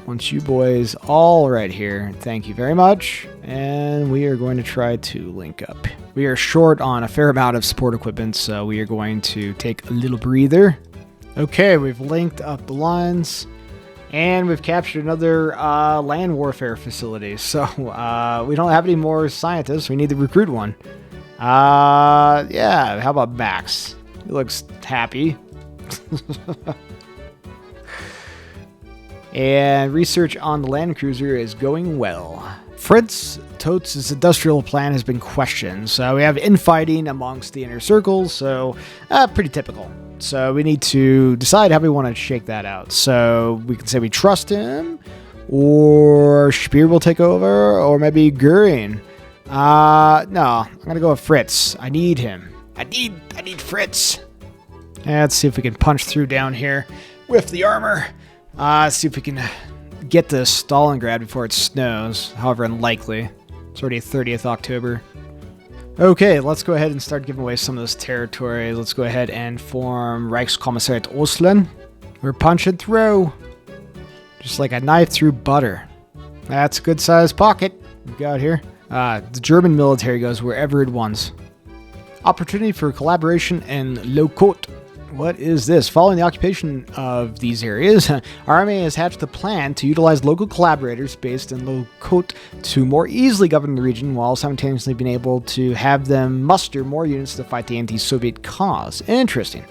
Want you boys all right here. Thank you very much. And we are going to try to link up. We are short on a fair amount of support equipment, so we are going to take a little breather. Okay, we've linked up the lines. And we've captured another land warfare facility. So we don't have any more scientists. We need to recruit one. Yeah, how about Max? He looks happy. And research on the Land Cruiser is going well. Fritz Totes' industrial plan has been questioned. So we have infighting amongst the inner circles. So pretty typical. So we need to decide how we want to shake that out. So we can say we trust him, or Speer will take over, or maybe Goering. No, I'm gonna go with Fritz. I need him. I need Fritz. Let's see if we can punch through down here with the armor. Let's see if we can get to Stalingrad before it snows. However, unlikely. It's already 30th October. Okay, let's go ahead and start giving away some of this territory. Let's go ahead and form Reichskommissariat Oslan. We're punching through. Just like a knife through butter. That's a good sized pocket we've got here. The German military goes wherever it wants. Opportunity for collaboration and Low-Côte. What is this? Following the occupation of these areas, our army has hatched a plan to utilize local collaborators based in Low-Côte to more easily govern the region while simultaneously being able to have them muster more units to fight the anti-Soviet cause. Interesting.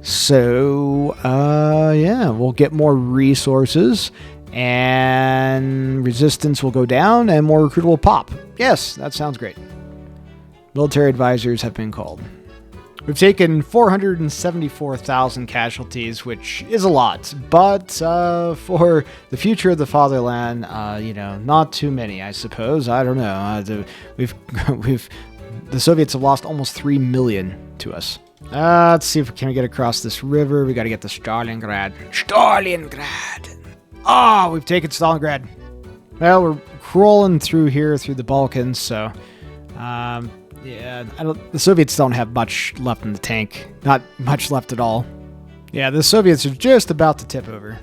So, yeah, we'll get more resources and resistance will go down and more recruit will pop. Yes, that sounds great. Military advisors have been called. We've taken 474,000 casualties, which is a lot, but for the future of the fatherland, not too many, I suppose. I don't know. The Soviets have lost almost 3 million to us. Let's see if we can get across this river. We got to get to Stalingrad. Stalingrad! Oh, we've taken Stalingrad. Well, we're crawling through here, through the Balkans, so... yeah, the Soviets don't have much left in the tank. Not much left at all. Yeah, the Soviets are just about to tip over.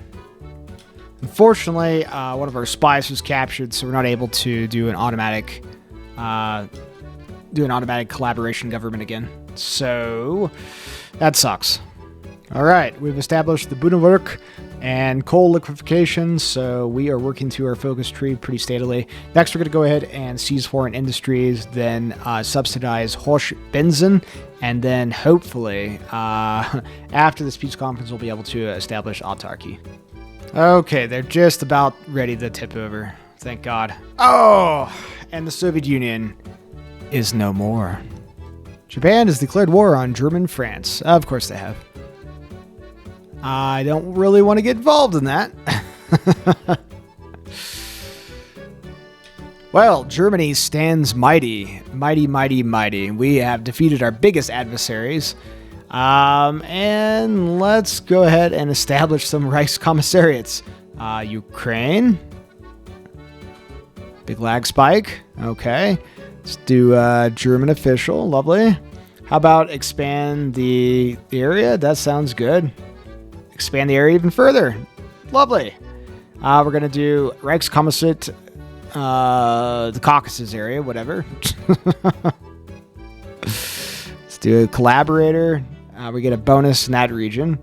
Unfortunately, one of our spies was captured, so we're not able to do an automatic collaboration government again. So, that sucks. Alright, we've established the Bunenwerk and coal liquefaction, so we are working to our focus tree pretty steadily. Next, we're going to go ahead and seize foreign industries, then subsidize Hosh Benzin, and then hopefully, after this peace conference, we'll be able to establish autarky. Okay, they're just about ready to tip over. Thank God. Oh, and the Soviet Union is no more. Japan has declared war on German France. Of course they have. I don't really want to get involved in that. Well, Germany stands mighty. Mighty, mighty, mighty. We have defeated our biggest adversaries. And let's go ahead and establish some Reichskommissariats. Ukraine. Big lag spike. Okay. Let's do German official. Lovely. How about expand the area? That sounds good. Expand the area even further. Lovely. We're going to do Reichskommissariat, the Caucasus area, whatever. Let's do a collaborator. We get a bonus in that region.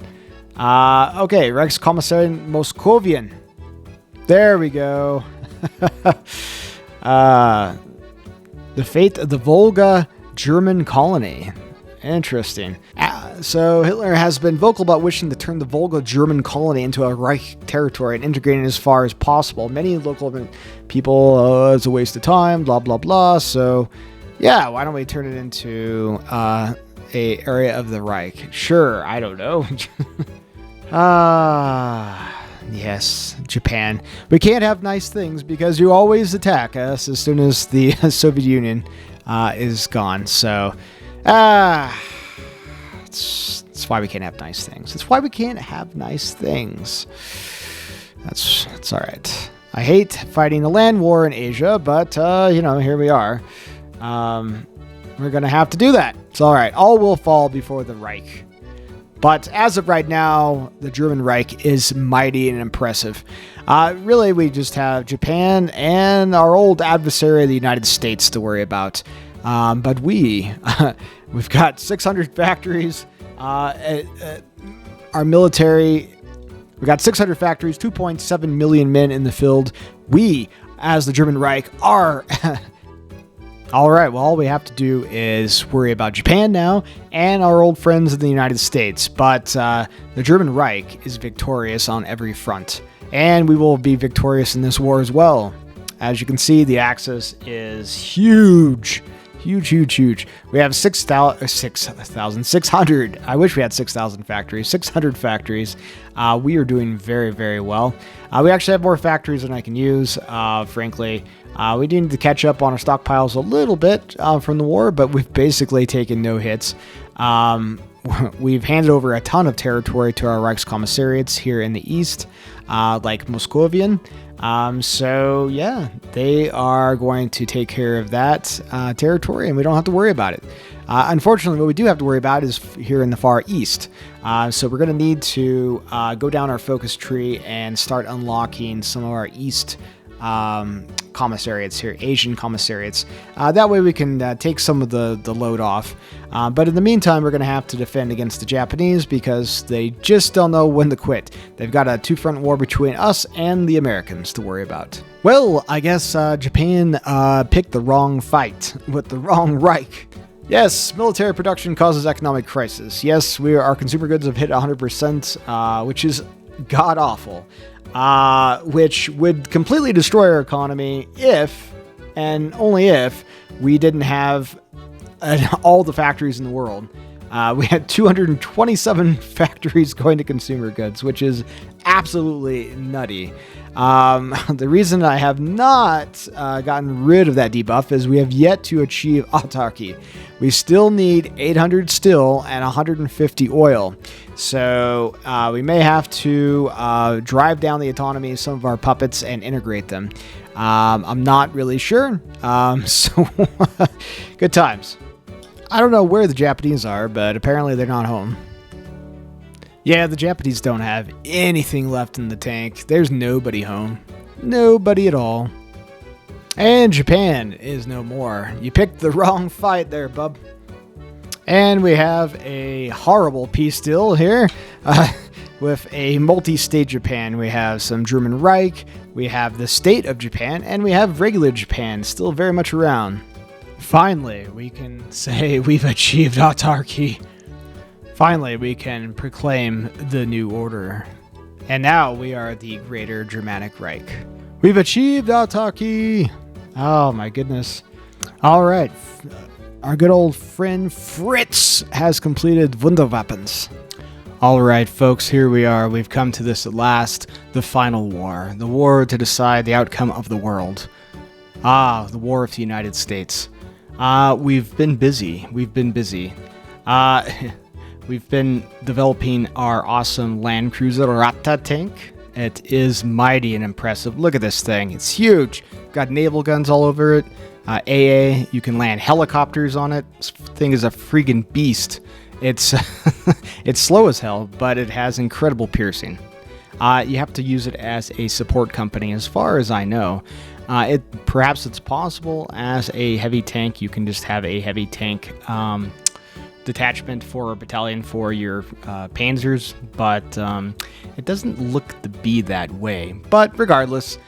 Okay, Reichskommissariat Moscovian. There we go. The fate of the Volga German colony. Interesting. So Hitler has been vocal about wishing to turn the Volga German colony into a Reich territory and integrating it as far as possible. Many local people, it's a waste of time, blah, blah, blah. So, yeah, why don't we turn it into a area of the Reich? Sure, I don't know. Yes, Japan. We can't have nice things because you always attack us as soon as the Soviet Union is gone. So, it's That's why we can't have nice things. That's why we can't have nice things. That's all right. I hate fighting a land war in Asia, but, here we are. We're going to have to do that. It's all right. All will fall before the Reich. But as of right now, the German Reich is mighty and impressive. Really, we just have Japan and our old adversary, the United States, to worry about. But we've got 600 factories. Our military, we got 600 factories, 2.7 million men in the field. We, as the German Reich, are... All right, well, all we have to do is worry about Japan now and our old friends in the United States. But the German Reich is victorious on every front. And we will be victorious in this war as well. As you can see, the Axis is huge. Huge. We have 6,600. I wish we had 6,000 factories. 600 factories. We are doing very, very well. We actually have more factories than I can use, frankly. We do need to catch up on our stockpiles a little bit from the war, but we've basically taken no hits. We've handed over a ton of territory to our Reichskommissariats here in the east, like Moscovian. So yeah, they are going to take care of that territory, and we don't have to worry about it. Unfortunately, what we do have to worry about is here in the far east. So we're going to need to go down our focus tree and start unlocking some of our east commissariats here, Asian commissariats. That way we can take some of the load off. But in the meantime, we're going to have to defend against the Japanese because they just don't know when to quit. They've got a two-front war between us and the Americans to worry about. Well, I guess Japan picked the wrong fight with the wrong Reich. Yes, military production causes economic crisis. Yes, our consumer goods have hit 100%, which is god-awful. Which would completely destroy our economy if, and only if, we didn't have all the factories in the world. We had 227 factories going to consumer goods, which is absolutely nutty. The reason I have not gotten rid of that debuff is we have yet to achieve autarky. We still need 800 steel and 150 oil. So we may have to drive down the autonomy of some of our puppets and integrate them. I'm not really sure. So good times. I don't know where the Japanese are, but apparently they're not home. Yeah, the Japanese don't have anything left in the tank. There's nobody home. Nobody at all. And Japan is no more. You picked the wrong fight there, bub. And we have a horrible peace deal here with a multi-state Japan. We have some German Reich, we have the state of Japan, and we have regular Japan still very much around. Finally, we can say we've achieved autarky. Finally, we can proclaim the new order. And now we are the Greater Germanic Reich. We've achieved autarky! Oh my goodness. Alright, our good old friend Fritz has completed Wunderwappens. Alright folks, here we are. We've come to this at last. The final war. The war to decide the outcome of the world. The war of the United States. We've been busy. We've been developing our awesome Land Cruiser Rata tank. It is mighty and impressive. Look at this thing. It's huge. Got naval guns all over it. AA, you can land helicopters on it. This thing is a freaking beast. It's it's slow as hell, but it has incredible piercing. You have to use it as a support company, as far as I know. Perhaps it's possible as a heavy tank. You can just have a heavy tank detachment for a battalion for your panzers, but it doesn't look to be that way. But regardless,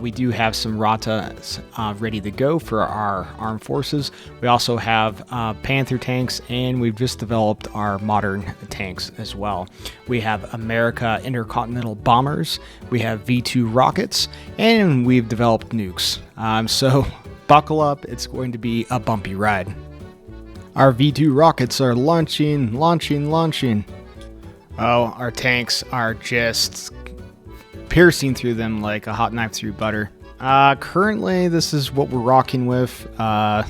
we do have some Ratas ready to go for our armed forces. We also have Panther tanks, and we've just developed our modern tanks as well. We have America intercontinental bombers, we have V2 rockets, and we've developed nukes. So buckle up, it's going to be a bumpy ride. Our V2 rockets are launching. Oh, our tanks are just piercing through them like a hot knife through butter. Currently, this is what we're rocking with. Perhaps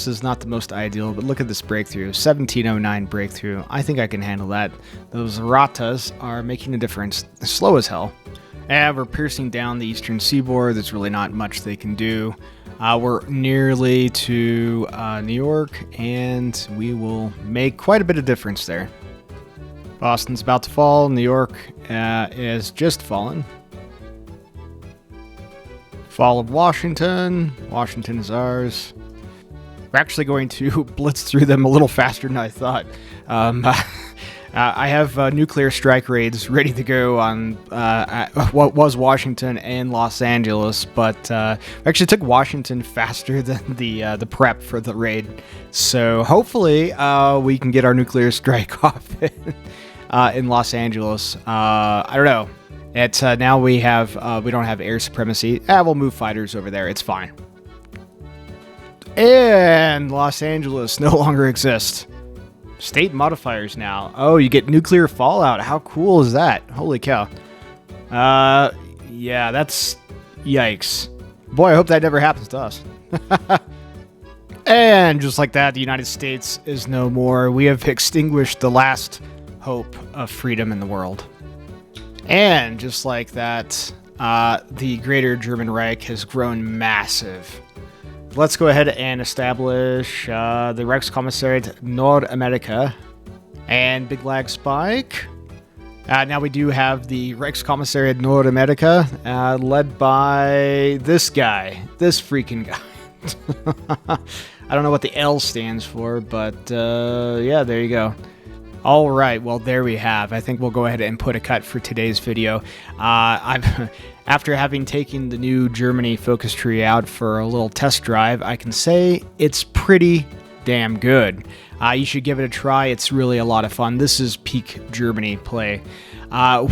is not the most ideal, but look at this breakthrough. 1709 breakthrough. I think I can handle that. Those ratas are making a difference. They're slow as hell. And we're piercing down the eastern seaboard. There's really not much they can do. We're nearly to New York, and we will make quite a bit of difference there. Boston's about to fall. New York is just fallen. Fall of Washington. Washington is ours. We're actually going to blitz through them a little faster than I thought. I have nuclear strike raids ready to go on what was Washington and Los Angeles, but we actually took Washington faster than the prep for the raid. So hopefully we can get our nuclear strike off in Los Angeles. I don't know. It's now we don't have air supremacy. We'll move fighters over there. It's fine. And Los Angeles no longer exists. State modifiers now. Oh, you get nuclear fallout. How cool is that? Holy cow. Yeah, that's yikes. Boy, I hope that never happens to us. And just like that, the United States is no more. We have extinguished the last hope of freedom in the world. And just like that, the Greater German Reich has grown massive. Let's go ahead and establish the Reichskommissariat Nordamerika and Big Lag Spike. Now we do have the Reichskommissariat Nordamerika led by this guy, this freaking guy. I don't know what the L stands for, but yeah, there you go. All right, well, there we have. I think we'll go ahead and put a cut for today's video. After having taken the new Germany focus tree out for a little test drive, I can say it's pretty damn good. You should give it a try. It's really a lot of fun. This is peak Germany play.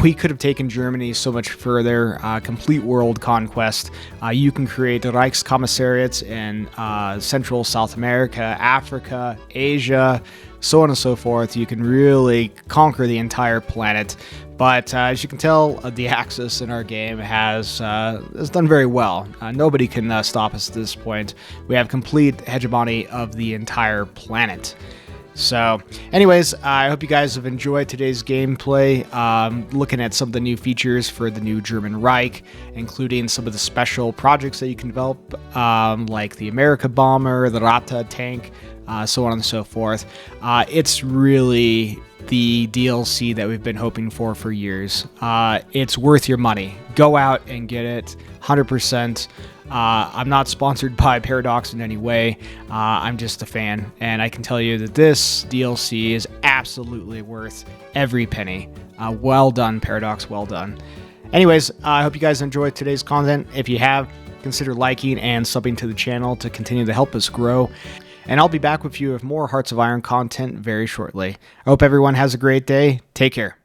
We could have taken Germany so much further, complete world conquest. You can create the Reichskommissariats in Central South America, Africa, Asia, so on and so forth. You can really conquer the entire planet. But as you can tell, the Axis in our game has done very well. Nobody can stop us at this point. We have complete hegemony of the entire planet. So, anyways, I hope you guys have enjoyed today's gameplay, looking at some of the new features for the new German Reich, including some of the special projects that you can develop, like the America Bomber, the Rata tank, so on and so forth. It's really the DLC that we've been hoping for years. It's worth your money. Go out and get it, 100%. I'm not sponsored by Paradox in any way. I'm just a fan, and I can tell you that this DLC is absolutely worth every penny. Well done, Paradox, well done. Anyways, I hope you guys enjoyed today's content. If you have, consider liking and subbing to the channel to continue to help us grow. And I'll be back with you with more Hearts of Iron content very shortly. I hope everyone has a great day. Take care.